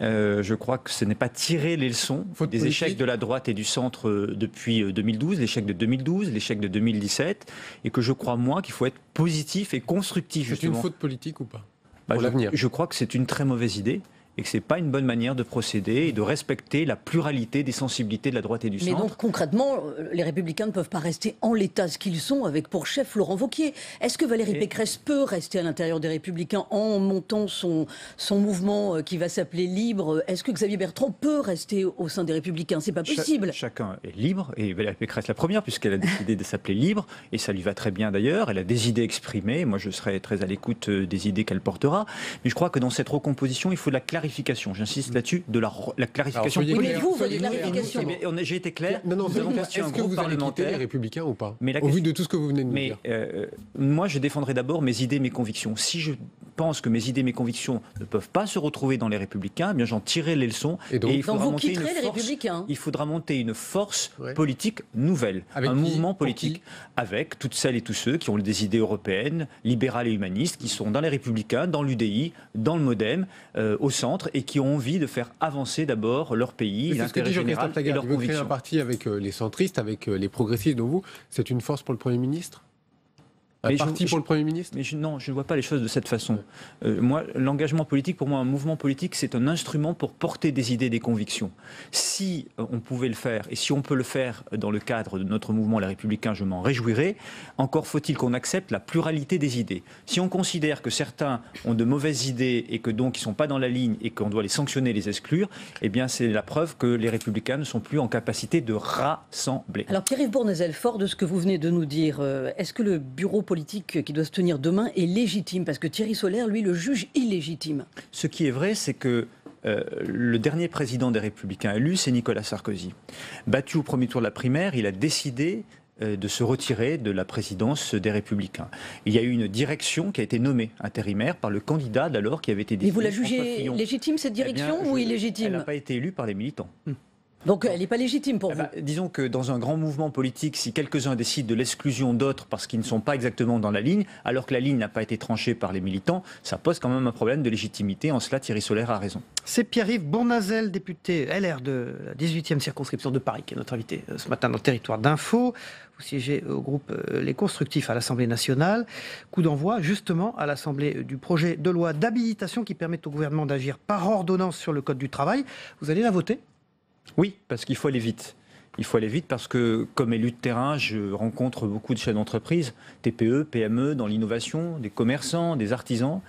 Je crois que ce n'est pas tirer les leçons des échecs de la droite et du centre depuis 2012, l'échec de 2012, l'échec de 2017, et que je crois, moi, qu'il faut être positif et constructif. C'est une faute politique ou pas pour l'avenir? Je crois que c'est une très mauvaise idée. Et que ce n'est pas une bonne manière de procéder et de respecter la pluralité des sensibilités de la droite et du centre. Mais donc concrètement, les Républicains ne peuvent pas rester en l'état ce qu'ils sont avec pour chef Laurent Wauquiez. Est-ce que Valérie Pécresse peut rester à l'intérieur des Républicains en montant son mouvement qui va s'appeler Libre? Est-ce que Xavier Bertrand peut rester au sein des Républicains? C'est pas possible. Chacun est libre, et Valérie Pécresse la première, puisqu'elle a décidé de s'appeler Libre, et ça lui va très bien d'ailleurs. Elle a des idées exprimées. Moi, je serai très à l'écoute des idées qu'elle portera. Mais je crois que dans cette recomposition, il faut de la clarification. J'insiste là-dessus, de la clarification politique. Mais vous, votre clarification. J'ai été clair. Est-ce que vous allez quitter les Républicains ou pas? Au vu de tout ce que vous venez de nous dire. Moi, je défendrai d'abord mes idées, mes convictions. Si je pense que mes idées, mes convictions ne peuvent pas se retrouver dans les Républicains, eh bien j'en tirerai les leçons. Et donc vous quitterez les Républicains. Il faudra monter une force politique nouvelle, un mouvement politique, avec toutes celles et tous ceux qui ont des idées européennes, libérales et humanistes, qui sont dans les Républicains, dans l'UDI, dans le MoDem, au centre, et qui ont envie de faire avancer d'abord leur pays, l'intérêt général et leurs convictions. Créer un parti avec les centristes, avec les progressistes, dont vous, c'est une force pour le Premier ministre? Un parti pour le Premier ministre? Non, je ne vois pas les choses de cette façon. Moi, l'engagement politique, pour moi, un mouvement politique, c'est un instrument pour porter des idées, des convictions. Si on pouvait le faire, et si on peut le faire dans le cadre de notre mouvement Les Républicains, je m'en réjouirais. Encore faut-il qu'on accepte la pluralité des idées. Si on considère que certains ont de mauvaises idées et que donc ils ne sont pas dans la ligne et qu'on doit les sanctionner, les exclure, eh bien c'est la preuve que les Républicains ne sont plus en capacité de rassembler. Alors Pierre-Yves Bournazel, fort de ce que vous venez de nous dire, est-ce que le bureau politique qui doit se tenir demain est légitime? Parce que Thierry Solère, lui, le juge illégitime. Ce qui est vrai, c'est que le dernier président des Républicains élu, c'est Nicolas Sarkozy. Battu au premier tour de la primaire, il a décidé de se retirer de la présidence des Républicains. Il y a eu une direction qui a été nommée intérimaire par le candidat d'alors qui avait été désigné. Mais vous la jugez légitime, cette direction, ou illégitime? Elle n'a pas été élue par les militants. Donc elle n'est pas légitime pour vous? Disons que dans un grand mouvement politique, si quelques-uns décident de l'exclusion d'autres parce qu'ils ne sont pas exactement dans la ligne, alors que la ligne n'a pas été tranchée par les militants, ça pose quand même un problème de légitimité. En cela, Thierry Solère a raison. C'est Pierre-Yves Bournazel, député LR de la 18e circonscription de Paris, qui est notre invité ce matin dans Territoire d'Info. Vous siégez au groupe Les Constructifs à l'Assemblée nationale. Coup d'envoi justement à l'Assemblée du projet de loi d'habilitation qui permet au gouvernement d'agir par ordonnance sur le Code du travail. Vous allez la voter ? Oui, parce qu'il faut aller vite. Il faut aller vite parce que, comme élu de terrain, je rencontre beaucoup de chefs d'entreprise, TPE, PME, dans l'innovation, des commerçants, des artisans,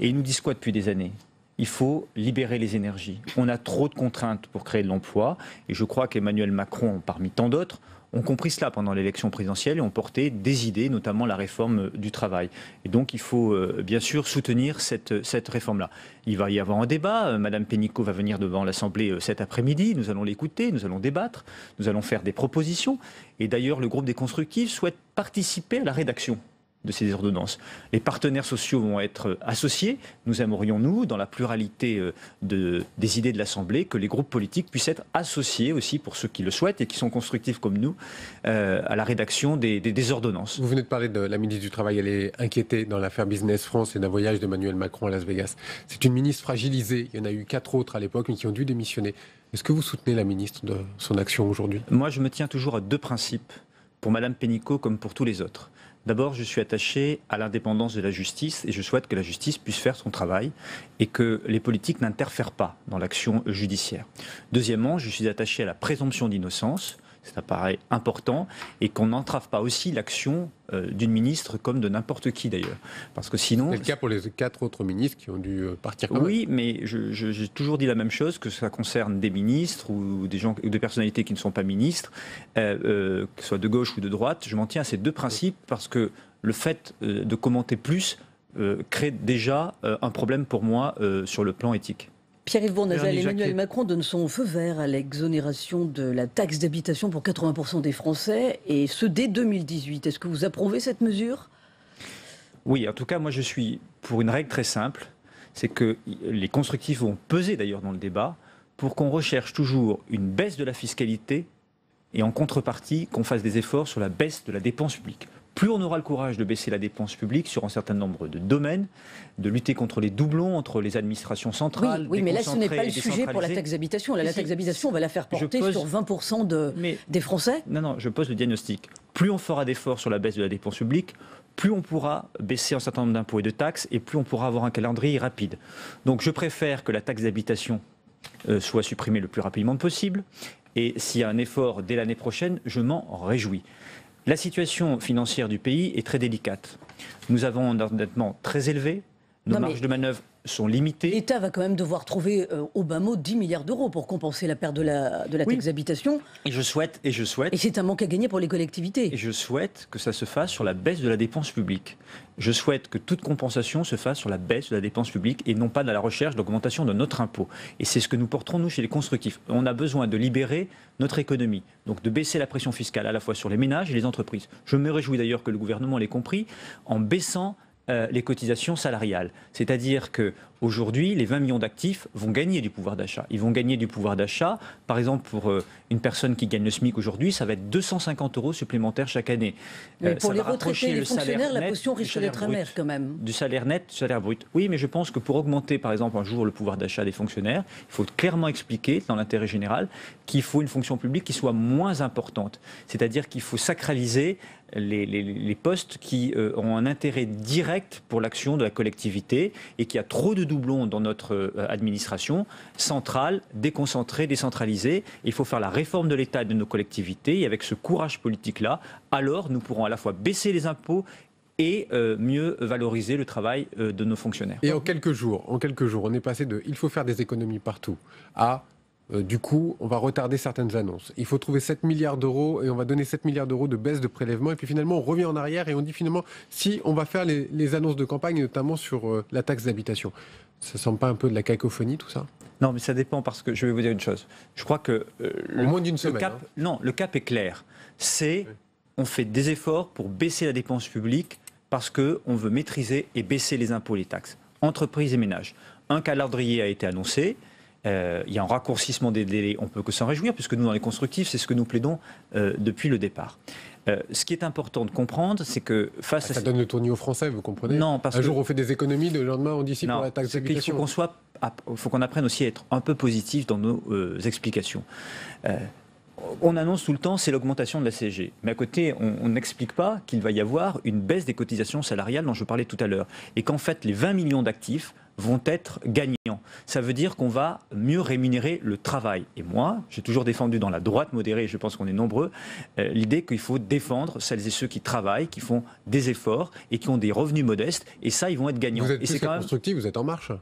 et ils nous disent quoi depuis des années ? Il faut libérer les énergies. On a trop de contraintes pour créer de l'emploi, et je crois qu'Emmanuel Macron, parmi tant d'autres, ont compris cela pendant l'élection présidentielle et ont porté des idées, notamment la réforme du travail. Et donc il faut bien sûr soutenir cette réforme-là. Il va y avoir un débat, Madame Pénicaud va venir devant l'Assemblée cet après-midi, nous allons l'écouter, nous allons débattre, nous allons faire des propositions. Et d'ailleurs, le groupe des Constructifs souhaite participer à la rédaction de ces ordonnances. Les partenaires sociaux vont être associés. Nous aimerions, nous, dans la pluralité des idées de l'Assemblée, que les groupes politiques puissent être associés aussi, pour ceux qui le souhaitent et qui sont constructifs comme nous, à la rédaction des ordonnances. Vous venez de parler de la ministre du Travail, elle est inquiétée dans l'affaire Business France et d'un voyage d'Emmanuel Macron à Las Vegas. C'est une ministre fragilisée. Il y en a eu 4 autres à l'époque, mais qui ont dû démissionner. Est-ce que vous soutenez la ministre de son action aujourd'hui? Moi, je me tiens toujours à 2 principes, pour Madame Pénicaud comme pour tous les autres. D'abord, je suis attaché à l'indépendance de la justice et je souhaite que la justice puisse faire son travail et que les politiques n'interfèrent pas dans l'action judiciaire. Deuxièmement, je suis attaché à la présomption d'innocence, ça paraît important, et qu'on n'entrave pas aussi l'action d'une ministre comme de n'importe qui d'ailleurs. Parce que sinon... C'est le cas pour les 4 autres ministres qui ont dû partir. Oui, mais j'ai toujours dit la même chose, que ça concerne des ministres ou des gens, ou des personnalités qui ne sont pas ministres, que ce soit de gauche ou de droite. Je m'en tiens à ces 2 principes parce que le fait de commenter plus crée déjà un problème pour moi sur le plan éthique. Pierre-Yves Bournazel, Emmanuel Macron donne son feu vert à l'exonération de la taxe d'habitation pour 80% des Français, et ce dès 2018. Est-ce que vous approuvez cette mesure? Oui, en tout cas, moi je suis pour une règle très simple, c'est que les constructifs vont peser d'ailleurs dans le débat pour qu'on recherche toujours une baisse de la fiscalité et en contrepartie qu'on fasse des efforts sur la baisse de la dépense publique. Plus on aura le courage de baisser la dépense publique sur un certain nombre de domaines, de lutter contre les doublons entre les administrations centrales. Oui, mais là, ce n'est pas le sujet pour la taxe d'habitation. La taxe d'habitation, on va la faire porter sur 20% des Français. Non, je pose le diagnostic. Plus on fera d'efforts sur la baisse de la dépense publique, plus on pourra baisser un certain nombre d'impôts et de taxes, et plus on pourra avoir un calendrier rapide. Donc je préfère que la taxe d'habitation soit supprimée le plus rapidement possible, et s'il y a un effort dès l'année prochaine, je m'en réjouis. La situation financière du pays est très délicate. Nous avons un endettement très élevé, nos marges de manœuvre sont limitées. L'État va quand même devoir trouver au bas mot 10 milliards d'euros pour compenser la perte de la taxe d'habitation. Et je souhaite. Et c'est un manque à gagner pour les collectivités. Et je souhaite que ça se fasse sur la baisse de la dépense publique. Je souhaite que toute compensation se fasse sur la baisse de la dépense publique et non pas dans la recherche d'augmentation de notre impôt. Et c'est ce que nous porterons, nous, chez les constructifs. On a besoin de libérer notre économie, donc de baisser la pression fiscale à la fois sur les ménages et les entreprises. Je me réjouis d'ailleurs que le gouvernement l'ait compris en baissant les cotisations salariales. C'est-à-dire qu'aujourd'hui, les 20 millions d'actifs vont gagner du pouvoir d'achat. Ils vont gagner du pouvoir d'achat. Par exemple, pour une personne qui gagne le SMIC aujourd'hui, ça va être 250 € supplémentaires chaque année. Mais pour les retraités et les fonctionnaires, la potion risque d'être amère quand même. Du salaire net, du salaire brut. Oui, mais je pense que pour augmenter, par exemple, un jour le pouvoir d'achat des fonctionnaires, il faut clairement expliquer, dans l'intérêt général, qu'il faut une fonction publique qui soit moins importante. C'est-à-dire qu'il faut sacraliser les postes qui ont un intérêt direct pour l'action de la collectivité et qui a trop de doublons dans notre administration centrale, déconcentrée, décentralisée. Il faut faire la réforme de l'État et de nos collectivités, et avec ce courage politique-là, alors nous pourrons à la fois baisser les impôts et mieux valoriser le travail de nos fonctionnaires. Et en quelques jours, on est passé de « il faut faire des économies partout » à du coup, on va retarder certaines annonces. Il faut trouver 7 milliards d'euros et on va donner 7 milliards d'euros de baisse de prélèvement. Et puis finalement, on revient en arrière et on dit finalement, si on va faire les annonces de campagne, notamment sur la taxe d'habitation. Ça ne semble pas un peu de la cacophonie, tout ça? Non, mais ça dépend, parce que je vais vous dire une chose. Je crois que moins d'une semaine. Le cap est clair. On fait des efforts pour baisser la dépense publique parce qu'on veut maîtriser et baisser les impôts et les taxes. Entreprises et ménages. Un calendrier a été annoncé. Il y a un raccourcissement des délais, on ne peut que s'en réjouir, puisque nous, dans les constructifs, c'est ce que nous plaidons depuis le départ. Ce qui est important de comprendre, c'est que face à... Ça donne le tournis aux Français, vous comprenez? Non, parce un jour, on fait des économies, le lendemain, on dissipe pour la taxe d'habitation. Il faut qu'on apprenne aussi à être un peu positif dans nos explications. On annonce tout le temps, c'est l'augmentation de la CSG. Mais à côté, on n'explique pas qu'il va y avoir une baisse des cotisations salariales dont je parlais tout à l'heure. Et qu'en fait, les 20 millions d'actifs vont être gagnants. Ça veut dire qu'on va mieux rémunérer le travail. Et moi, j'ai toujours défendu dans la droite modérée, et je pense qu'on est nombreux, l'idée qu'il faut défendre celles et ceux qui travaillent, qui font des efforts et qui ont des revenus modestes. Et ça, ils vont être gagnants. Vous êtes et c'est quand même constructif, vous êtes En Marche.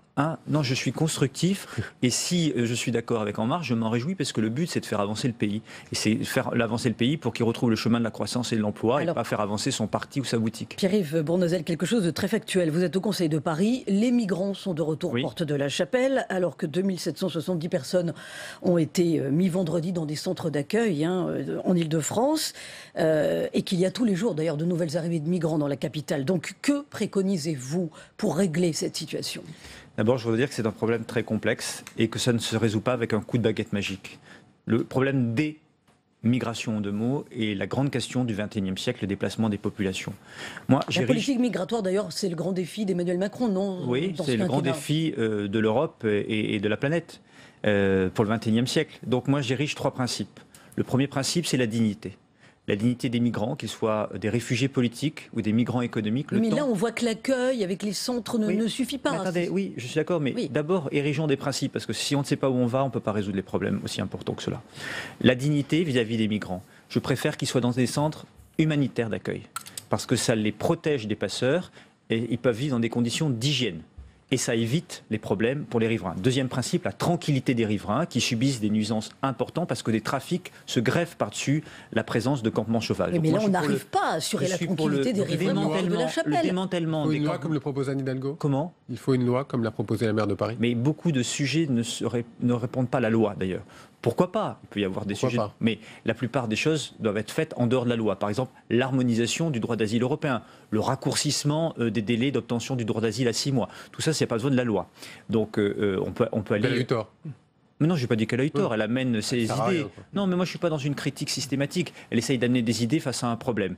Non, je suis constructif. Et si je suis d'accord avec En Marche, je m'en réjouis parce que le but, c'est de faire avancer le pays. Et c'est faire avancer le pays pour qu'il retrouve le chemin de la croissance et de l'emploi et pas faire avancer son parti ou sa boutique. Pierre-Yves Bournazel, quelque chose de très factuel. Vous êtes au Conseil de Paris. Les migrants sont de retour porte de la Chapelle, alors que 2770 personnes ont été mis vendredi dans des centres d'accueil en Ile-de-France, et qu'il y a tous les jours d'ailleurs de nouvelles arrivées de migrants dans la capitale. Donc que préconisez-vous pour régler cette situation ? D'abord, je voudrais dire que c'est un problème très complexe et que ça ne se résout pas avec un coup de baguette magique. Le problème des migrations, en 2 mots, est la grande question du XXIe siècle, le déplacement des populations. Moi, la politique migratoire, d'ailleurs, c'est le grand défi d'Emmanuel Macron, non ? Oui, c'est le grand défi de l'Europe et de la planète pour le XXIe siècle. Donc moi, j'érige 3 principes. Le premier principe, c'est la dignité. La dignité des migrants, qu'ils soient des réfugiés politiques ou des migrants économiques. Mais là, on voit que l'accueil avec les centres ne suffit pas. Attendez, oui, je suis d'accord, mais d'abord, érigeons des principes, parce que si on ne sait pas où on va, on ne peut pas résoudre les problèmes aussi importants que cela. La dignité vis-à-vis des migrants. Je préfère qu'ils soient dans des centres humanitaires d'accueil, parce que ça les protège des passeurs et ils peuvent vivre dans des conditions d'hygiène. Et ça évite les problèmes pour les riverains. Deuxième principe, la tranquillité des riverains qui subissent des nuisances importantes parce que des trafics se greffent par-dessus la présence de campements sauvages. Mais là, on n'arrive pas à assurer la tranquillité des riverains de la Chapelle. Le démantèlement il faut une loi comme le propose Anne Hidalgo. Comment ? Il faut une loi comme l'a proposé la maire de Paris. Mais beaucoup de sujets ne répondent pas à la loi, d'ailleurs. Pourquoi pas ? Il peut y avoir des sujets, mais la plupart des choses doivent être faites en dehors de la loi. Par exemple, l'harmonisation du droit d'asile européen, le raccourcissement des délais d'obtention du droit d'asile à 6 mois. Tout ça, c'est pas besoin de la loi. Donc, on peut aller. Elle a eu tort. Mais non, je n'ai pas dit qu'elle a eu tort, elle amène ses idées. Non, mais moi je ne suis pas dans une critique systématique. Elle essaye d'amener des idées face à un problème.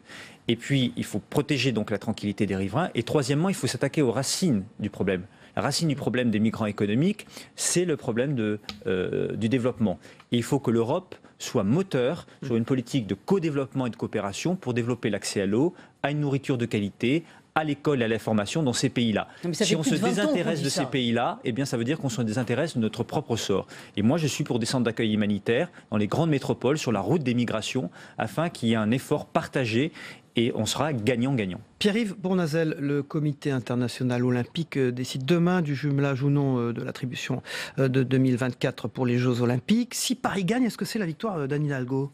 Et puis, il faut protéger donc la tranquillité des riverains. Et troisièmement, il faut s'attaquer aux racines du problème. La racine du problème des migrants économiques, c'est le problème du développement. Et il faut que l'Europe soit moteur sur une politique de co-développement et de coopération pour développer l'accès à l'eau, à une nourriture de qualité, à l'école et à la formation dans ces pays-là. Si on se désintéresse de ces pays-là, eh bien ça veut dire qu'on se désintéresse de notre propre sort. Et moi, je suis pour des centres d'accueil humanitaires dans les grandes métropoles, sur la route des migrations, afin qu'il y ait un effort partagé et on sera gagnant-gagnant. Pierre-Yves Bournazel, le Comité international olympique décide demain du jumelage ou non de l'attribution de 2024 pour les Jeux olympiques. Si Paris gagne, est-ce que c'est la victoire d'Anne Hidalgo ?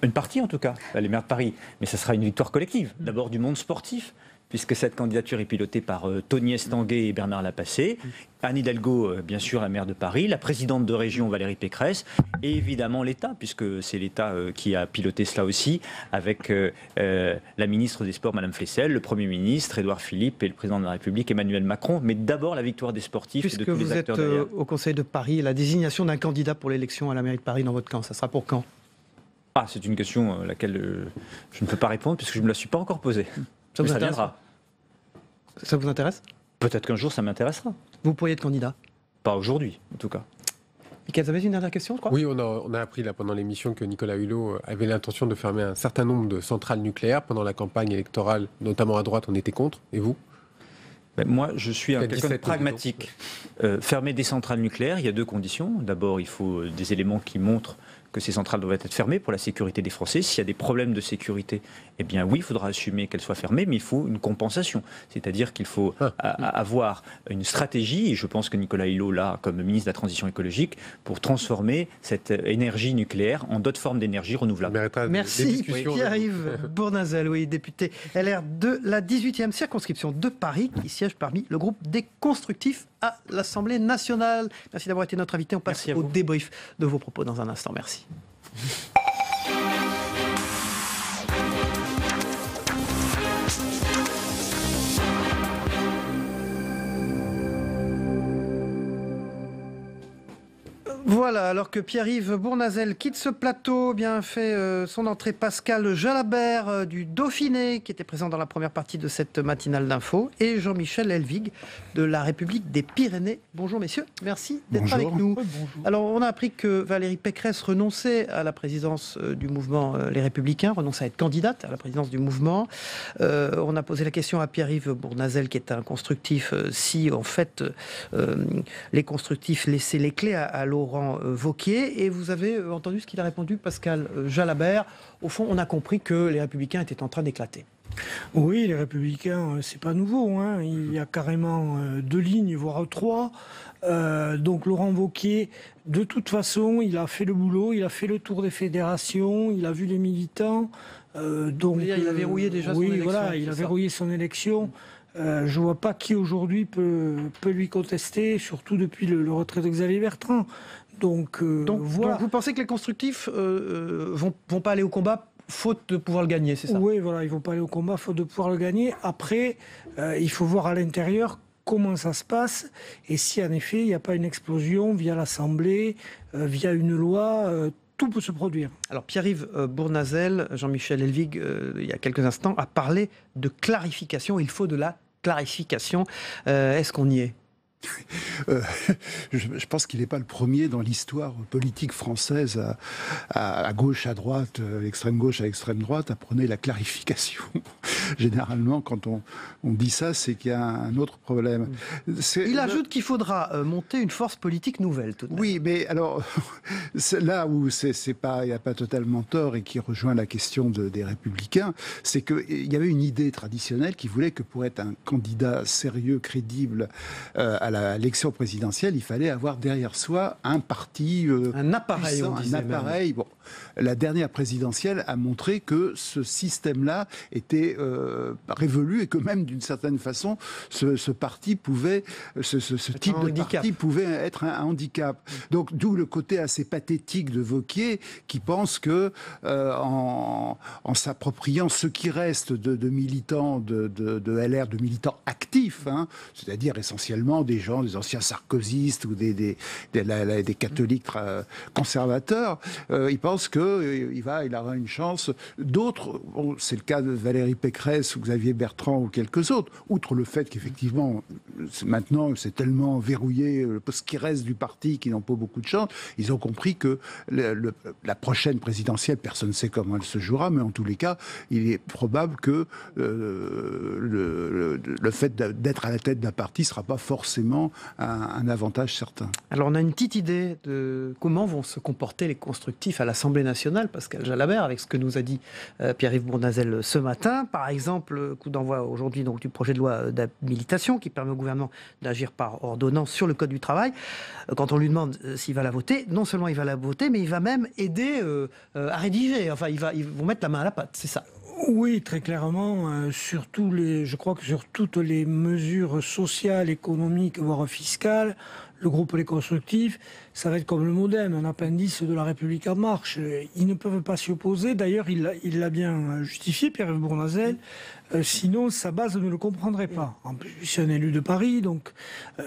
Une partie en tout cas, les maires de Paris. Mais ça sera une victoire collective. D'abord du monde sportif, puisque cette candidature est pilotée par Tony Estanguet et Bernard Lapassé. Anne Hidalgo, bien sûr, la maire de Paris, la présidente de région Valérie Pécresse, et évidemment l'État, puisque c'est l'État qui a piloté cela aussi, avec la ministre des Sports, Madame Flessel, le Premier ministre, Édouard Philippe, et le président de la République, Emmanuel Macron. Mais d'abord la victoire des sportifs et de tous les acteurs derrière. Puisque vous êtes au Conseil de Paris, la désignation d'un candidat pour l'élection à la mairie de Paris dans votre camp, ça sera pour quand ? C'est une question à laquelle je ne peux pas répondre puisque je ne me la suis pas encore posée. Ça vous intéresse ? viendra. Ça vous intéresse ? Peut-être qu'un jour ça m'intéressera. Vous pourriez être candidat ? Pas aujourd'hui, en tout cas. Michael, vous avez une dernière question, je crois ? Oui, on a appris là, pendant l'émission que Nicolas Hulot avait l'intention de fermer un certain nombre de centrales nucléaires pendant la campagne électorale, notamment à droite, on était contre. Et vous ? Moi, je suis quelqu'un de pragmatique. Fermer des centrales nucléaires, il y a 2 conditions. D'abord, il faut des éléments qui montrent que ces centrales doivent être fermées pour la sécurité des Français. S'il y a des problèmes de sécurité, eh bien oui, il faudra assumer qu'elles soient fermées, mais il faut une compensation. C'est-à-dire qu'il faut avoir une stratégie, et je pense que Nicolas Hulot, là, comme ministre de la Transition écologique, pour transformer cette énergie nucléaire en d'autres formes d'énergie renouvelable. Merci Pierre-Yves Bournazel, député LR de la 18e circonscription de Paris, qui siège parmi le groupe des constructifs à l'Assemblée nationale. Merci d'avoir été notre invité. On passe au débrief de vos propos dans un instant. Merci. Voilà. Voilà, alors que Pierre-Yves Bournazel quitte ce plateau, bien fait son entrée Pascal Jalabert du Dauphiné, qui était présent dans la première partie de cette matinale d'info, et Jean-Michel Elvig de la République des Pyrénées. Bonjour messieurs, merci d'être avec nous. Alors on a appris que Valérie Pécresse renonçait à la présidence du mouvement Les Républicains, renonçait à être candidate à la présidence du mouvement. On a posé la question à Pierre-Yves Bournazel, qui est un constructif, si en fait les constructifs laissaient les clés à Laurent Wauquiez, et vous avez entendu ce qu'il a répondu, Pascal Jalabert. Au fond, on a compris que les Républicains étaient en train d'éclater. Oui, les Républicains, c'est pas nouveau, hein. Il y a carrément 2 lignes, voire 3. Donc Laurent Wauquiez, de toute façon, il a fait le boulot, il a fait le tour des fédérations, il a vu les militants. Donc, il a verrouillé déjà son élection. Oui, voilà, il a verrouillé son élection. Je ne vois pas qui aujourd'hui peut lui contester, surtout depuis le retrait de Xavier Bertrand. Donc, voilà. Donc vous pensez que les constructifs vont pas aller au combat faute de pouvoir le gagner, c'est ça? Oui, voilà, ils vont pas aller au combat faute de pouvoir le gagner. Après, il faut voir à l'intérieur comment ça se passe et si en effet il n'y a pas une explosion via l'Assemblée, via une loi. Tout peut se produire. Alors Pierre-Yves Bournazel, Jean-Michel Elvig, il y a quelques instants, a parlé de clarification. Il faut de la clarification. Est-ce qu'on y est ? Je pense qu'il n'est pas le premier dans l'histoire politique française à gauche, à droite, extrême gauche à extrême droite, à prôner la clarification. Généralement, quand on dit ça, c'est qu'il y a un autre problème. Il ajoute qu'il faudra monter une force politique nouvelle. Tout de même. Oui, mais alors, là où il n'y a pas totalement tort et qui rejoint la question des Républicains, c'est qu'il y avait une idée traditionnelle qui voulait que pour être un candidat sérieux, crédible à l'élection présidentielle, il fallait avoir derrière soi un parti un appareil, puissant, un appareil. Bon, la dernière présidentielle a montré que ce système-là était révolu et que même d'une certaine façon, ce parti pouvait, ce type de parti pouvait être un handicap. Donc d'où le côté assez pathétique de Wauquiez qui pense que en s'appropriant ce qui reste de militants de LR, de militants actifs, hein, c'est-à-dire essentiellement des anciens sarkozystes ou des catholiques conservateurs, il pense qu'il aura une chance. D'autres, c'est le cas de Valérie Pécresse ou Xavier Bertrand ou quelques autres, outre le fait qu'effectivement, maintenant, c'est tellement verrouillé, ce qui reste du parti, qu'ils n'ont pas beaucoup de chance, ils ont compris que la prochaine présidentielle, personne ne sait comment elle se jouera, mais en tous les cas, il est probable que le fait d'être à la tête d'un parti ne sera pas forcément un avantage certain. Alors on a une petite idée de comment vont se comporter les constructifs à l'Assemblée nationale, Pascal Jalabert, avec ce que nous a dit Pierre-Yves Bournazel ce matin. Par exemple, coup d'envoi aujourd'hui donc, du projet de loi d'habilitation qui permet au gouvernement d'agir par ordonnance sur le Code du travail. Quand on lui demande s'il va la voter, non seulement il va la voter, mais il va même aider à rédiger. Enfin, ils vont mettre la main à la pâte, c'est ça. Oui, très clairement, je crois que sur toutes les mesures sociales, économiques, voire fiscales, le groupe Les Constructifs, ça va être comme le MoDem, un appendice de La République En Marche. Ils ne peuvent pas s'y opposer. D'ailleurs, il l'a bien justifié, Pierre-Yves Bournazel. Sinon, sa base ne le comprendrait pas. En plus, c'est un élu de Paris, donc...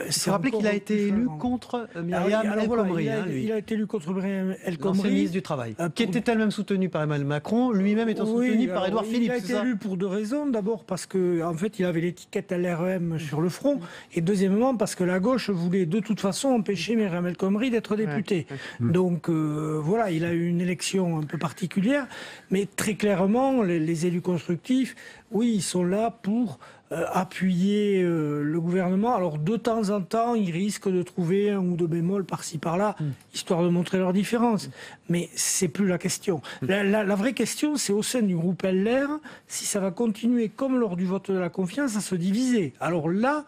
Il faut rappeler qu'il a été élu contre Myriam El Khomri. Il a été élu contre Myriam El Khomri. L'ancienne ministre du Travail, qui était elle-même soutenue par Emmanuel Macron, lui-même étant soutenu par Édouard Philippe. Il a été élu pour 2 raisons. D'abord parce qu'en fait, il avait l'étiquette LREM sur le front. Et deuxièmement, parce que la gauche voulait de toute façon empêcher Myriam El Khomri d'être députée. Donc voilà, il a eu une élection un peu particulière. Mais très clairement, les élus constructifs, oui, ils sont là pour appuyer le gouvernement. Alors de temps en temps, ils risquent de trouver 1 ou 2 bémols par-ci par-là, histoire de montrer leurs différences. Mais c'est plus la question. La vraie question, c'est au sein du groupe LR, si ça va continuer comme lors du vote de la confiance à se diviser. Alors là,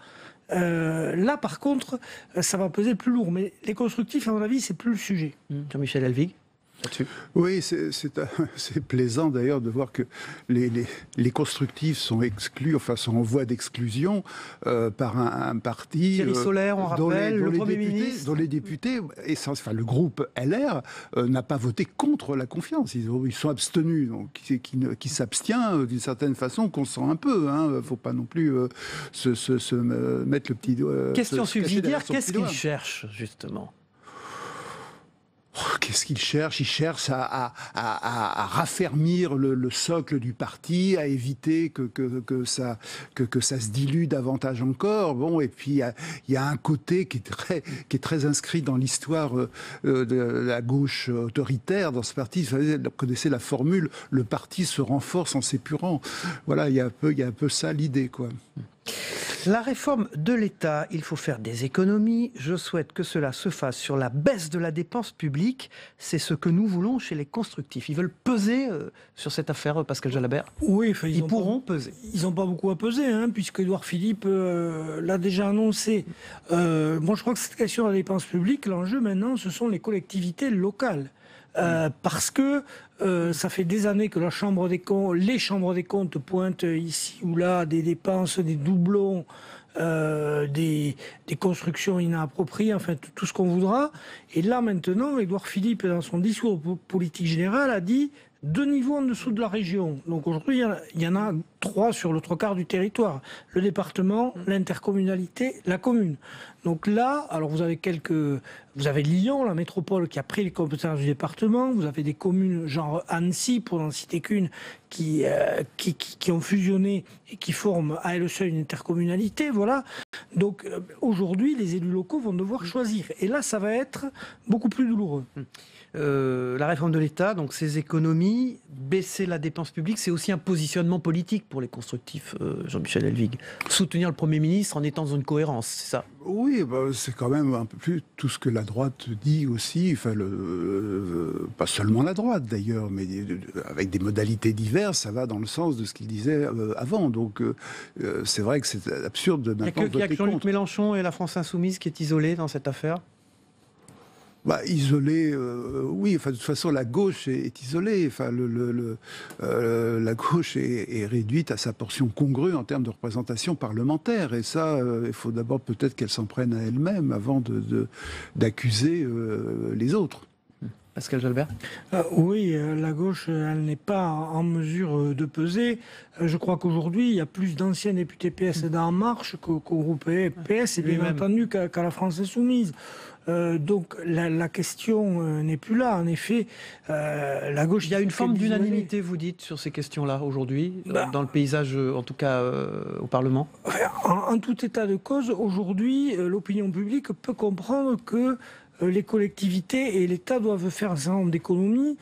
par contre, ça va peser plus lourd. Mais les constructifs, à mon avis, c'est plus le sujet. Jean-Michel Elvig. Oui, c'est plaisant d'ailleurs de voir que les constructifs sont exclus, enfin sont en voie d'exclusion par un parti. Thierry Solaire, on rappelle, le Premier ministre. Dont les députés, le groupe LR, n'a pas voté contre la confiance. Ils sont abstenus, donc qui s'abstient d'une certaine façon, qu'on sent un peu. Il ne faut pas non plus se mettre le petit doigt. Question subsidiaire, qu'est-ce qu'ils cherchent justement ? Qu'est-ce qu'il cherche? Il cherche à raffermir le socle du parti, à éviter que ça se dilue davantage encore. Bon, et puis il y a un côté qui est très inscrit dans l'histoire de la gauche autoritaire dans ce parti. Vous connaissez la formule, le parti se renforce en s'épurant. Voilà, il y a un peu ça l'idée, quoi. La réforme de l'État, il faut faire des économies. Je souhaite que cela se fasse sur la baisse de la dépense publique. C'est ce que nous voulons chez les constructifs. Ils veulent peser sur cette affaire, Pascal Jalabert. Oui, ils pourront peser. Ils n'ont pas beaucoup à peser, puisque Édouard Philippe l'a déjà annoncé. Moi, je crois que cette question de la dépense publique, l'enjeu maintenant, ce sont les collectivités locales. Parce que ça fait des années que les chambres des comptes pointent ici ou là des dépenses, des doublons, des constructions inappropriées, enfin tout ce qu'on voudra. Et là maintenant, Édouard Philippe, dans son discours politique général, a dit 2 niveaux en dessous de la région. Donc aujourd'hui, il y en a 3 sur le 3/4 du territoire. Le département, l'intercommunalité, la commune. Donc là, alors vous avez Lyon, la métropole, qui a pris les compétences du département. Vous avez des communes genre Annecy, pour n'en citer qu'une, qui ont fusionné et qui forment à elles seules une intercommunalité. Voilà. Donc aujourd'hui, les élus locaux vont devoir choisir. Et là, ça va être beaucoup plus douloureux. La réforme de l'État, donc ces économies, baisser la dépense publique, c'est aussi un positionnement politique pour les constructifs, Jean-Michel Elvig. Soutenir le Premier ministre en étant dans une cohérence, c'est ça? Oui, c'est quand même un peu plus tout ce que la droite dit aussi, enfin, pas seulement la droite d'ailleurs, mais avec des modalités diverses, ça va dans le sens de ce qu'il disait avant. Donc c'est vrai que c'est absurde de maintenant voter contre. Il y a que Jean-Luc Mélenchon et la France Insoumise qui est isolée dans cette affaire? Isolé, oui. Enfin, de toute façon, la gauche est isolée. Enfin, la gauche est réduite à sa portion congrue en termes de représentation parlementaire. Et ça, il faut d'abord peut-être qu'elle s'en prenne à elle-même avant d'accuser les autres. Pascal Jalabert? Oui, la gauche, elle n'est pas en mesure de peser. Je crois qu'aujourd'hui, il y a plus d'anciens députés PS d'En Marche qu'au groupe PS, et bien entendu qu'à la France Insoumise. Donc la question n'est plus là. En effet, la gauche... Il y a une forme d'unanimité, vous dites, sur ces questions-là aujourd'hui, dans le paysage, en tout cas au Parlement? En tout état de cause, aujourd'hui, l'opinion publique peut comprendre que les collectivités et l'État doivent faire un certain nombre d'économies,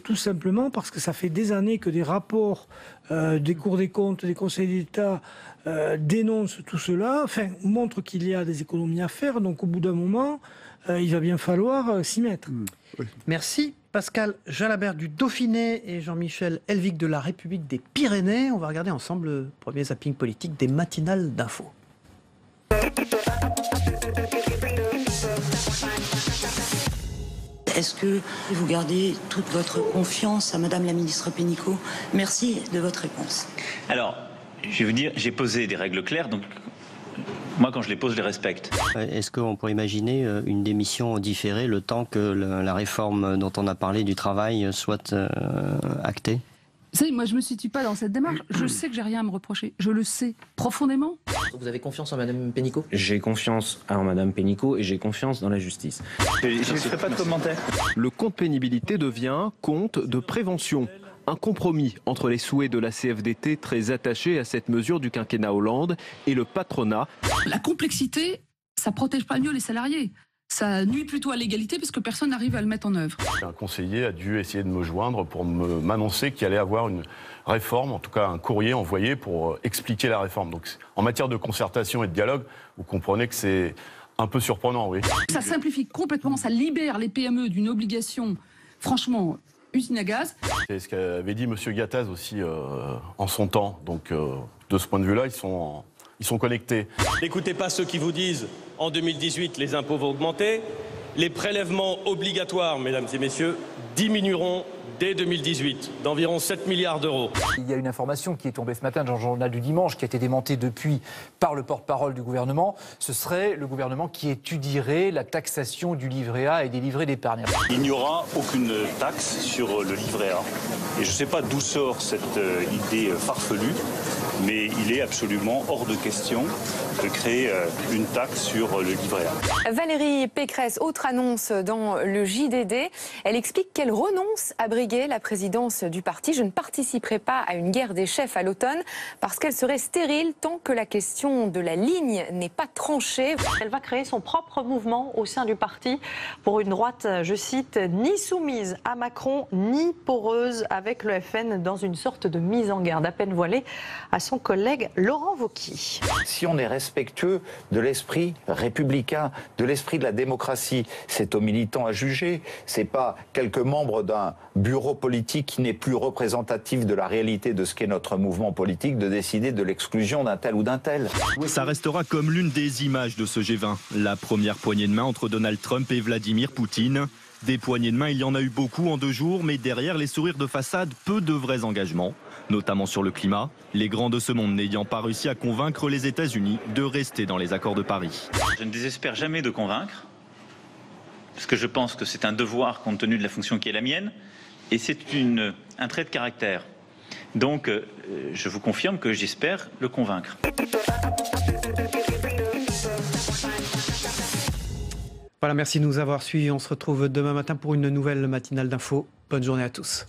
tout simplement parce que ça fait des années que des rapports des cours des comptes, des conseils d'État dénoncent tout cela, montrent qu'il y a des économies à faire. Donc au bout d'un moment, il va bien falloir s'y mettre. Oui. Merci Pascal Jalabert du Dauphiné et Jean-Michel Elvig de la République des Pyrénées. On va regarder ensemble le premier zapping politique des matinales d'info. Est-ce que vous gardez toute votre confiance à Madame la ministre Pénicaud? Merci de votre réponse. Alors, je vais vous dire, j'ai posé des règles claires, donc moi, quand je les pose, je les respecte. Est-ce qu'on pourrait imaginer une démission différée le temps que la réforme dont on a parlé du travail soit actée? Vous savez, moi, je ne me situe pas dans cette démarche. Je sais que j'ai rien à me reprocher. Je le sais profondément. Vous avez confiance en Madame Pénicaud? J'ai confiance en Madame Pénicaud et j'ai confiance dans la justice. Je ne ferai pas de commentaires. Le compte pénibilité devient compte de prévention. Un compromis entre les souhaits de la CFDT, très attachée à cette mesure du quinquennat Hollande, et le patronat. La complexité, ça protège pas mieux les salariés. Ça nuit plutôt à l'égalité parce que personne n'arrive à le mettre en œuvre. Un conseiller a dû essayer de me joindre pour m'annoncer qu'il allait avoir une réforme, en tout cas un courrier envoyé pour expliquer la réforme. Donc en matière de concertation et de dialogue, vous comprenez que c'est un peu surprenant, oui. Ça simplifie complètement, ça libère les PME d'une obligation, franchement, usine à gaz. C'est ce qu'avait dit M. Gattaz aussi en son temps. Donc de ce point de vue-là, ils sont connectés. N'écoutez pas ceux qui vous disent en 2018 les impôts vont augmenter. Les prélèvements obligatoires, mesdames et messieurs, diminueront dès 2018 d'environ 7 milliards d'euros. Il y a une information qui est tombée ce matin dans le journal du dimanche, qui a été démentée depuis par le porte-parole du gouvernement. Ce serait le gouvernement qui étudierait la taxation du livret A et des livrets d'épargne. Il n'y aura aucune taxe sur le livret A. Et je ne sais pas d'où sort cette idée farfelue, Mais il est absolument hors de question de créer une taxe sur le livret A. Valérie Pécresse, autre annonce dans le JDD. Elle explique qu'elle renonce à briguer la présidence du parti. Je ne participerai pas à une guerre des chefs à l'automne parce qu'elle serait stérile tant que la question de la ligne n'est pas tranchée. Elle va créer son propre mouvement au sein du parti pour une droite, je cite, ni soumise à Macron, ni poreuse avec le FN, dans une sorte de mise en garde à peine voilée à son collègue Laurent Wauquiez. Si on est respectueux de l'esprit républicain, de l'esprit de la démocratie, c'est aux militants à juger. C'est pas quelques membres d'un bureau politique qui n'est plus représentatif de la réalité de ce qu'est notre mouvement politique de décider de l'exclusion d'un tel ou d'un tel. Ça restera comme l'une des images de ce G20. La première poignée de main entre Donald Trump et Vladimir Poutine. Des poignées de main, il y en a eu beaucoup en 2 jours, mais derrière les sourires de façade, peu de vrais engagements, notamment sur le climat, les grands de ce monde n'ayant pas réussi à convaincre les États-Unis de rester dans les accords de Paris. Je ne désespère jamais de convaincre, parce que je pense que c'est un devoir compte tenu de la fonction qui est la mienne, et c'est un trait de caractère. Donc, je vous confirme que j'espère le convaincre. Voilà, merci de nous avoir suivis. On se retrouve demain matin pour une nouvelle matinale d'infos. Bonne journée à tous.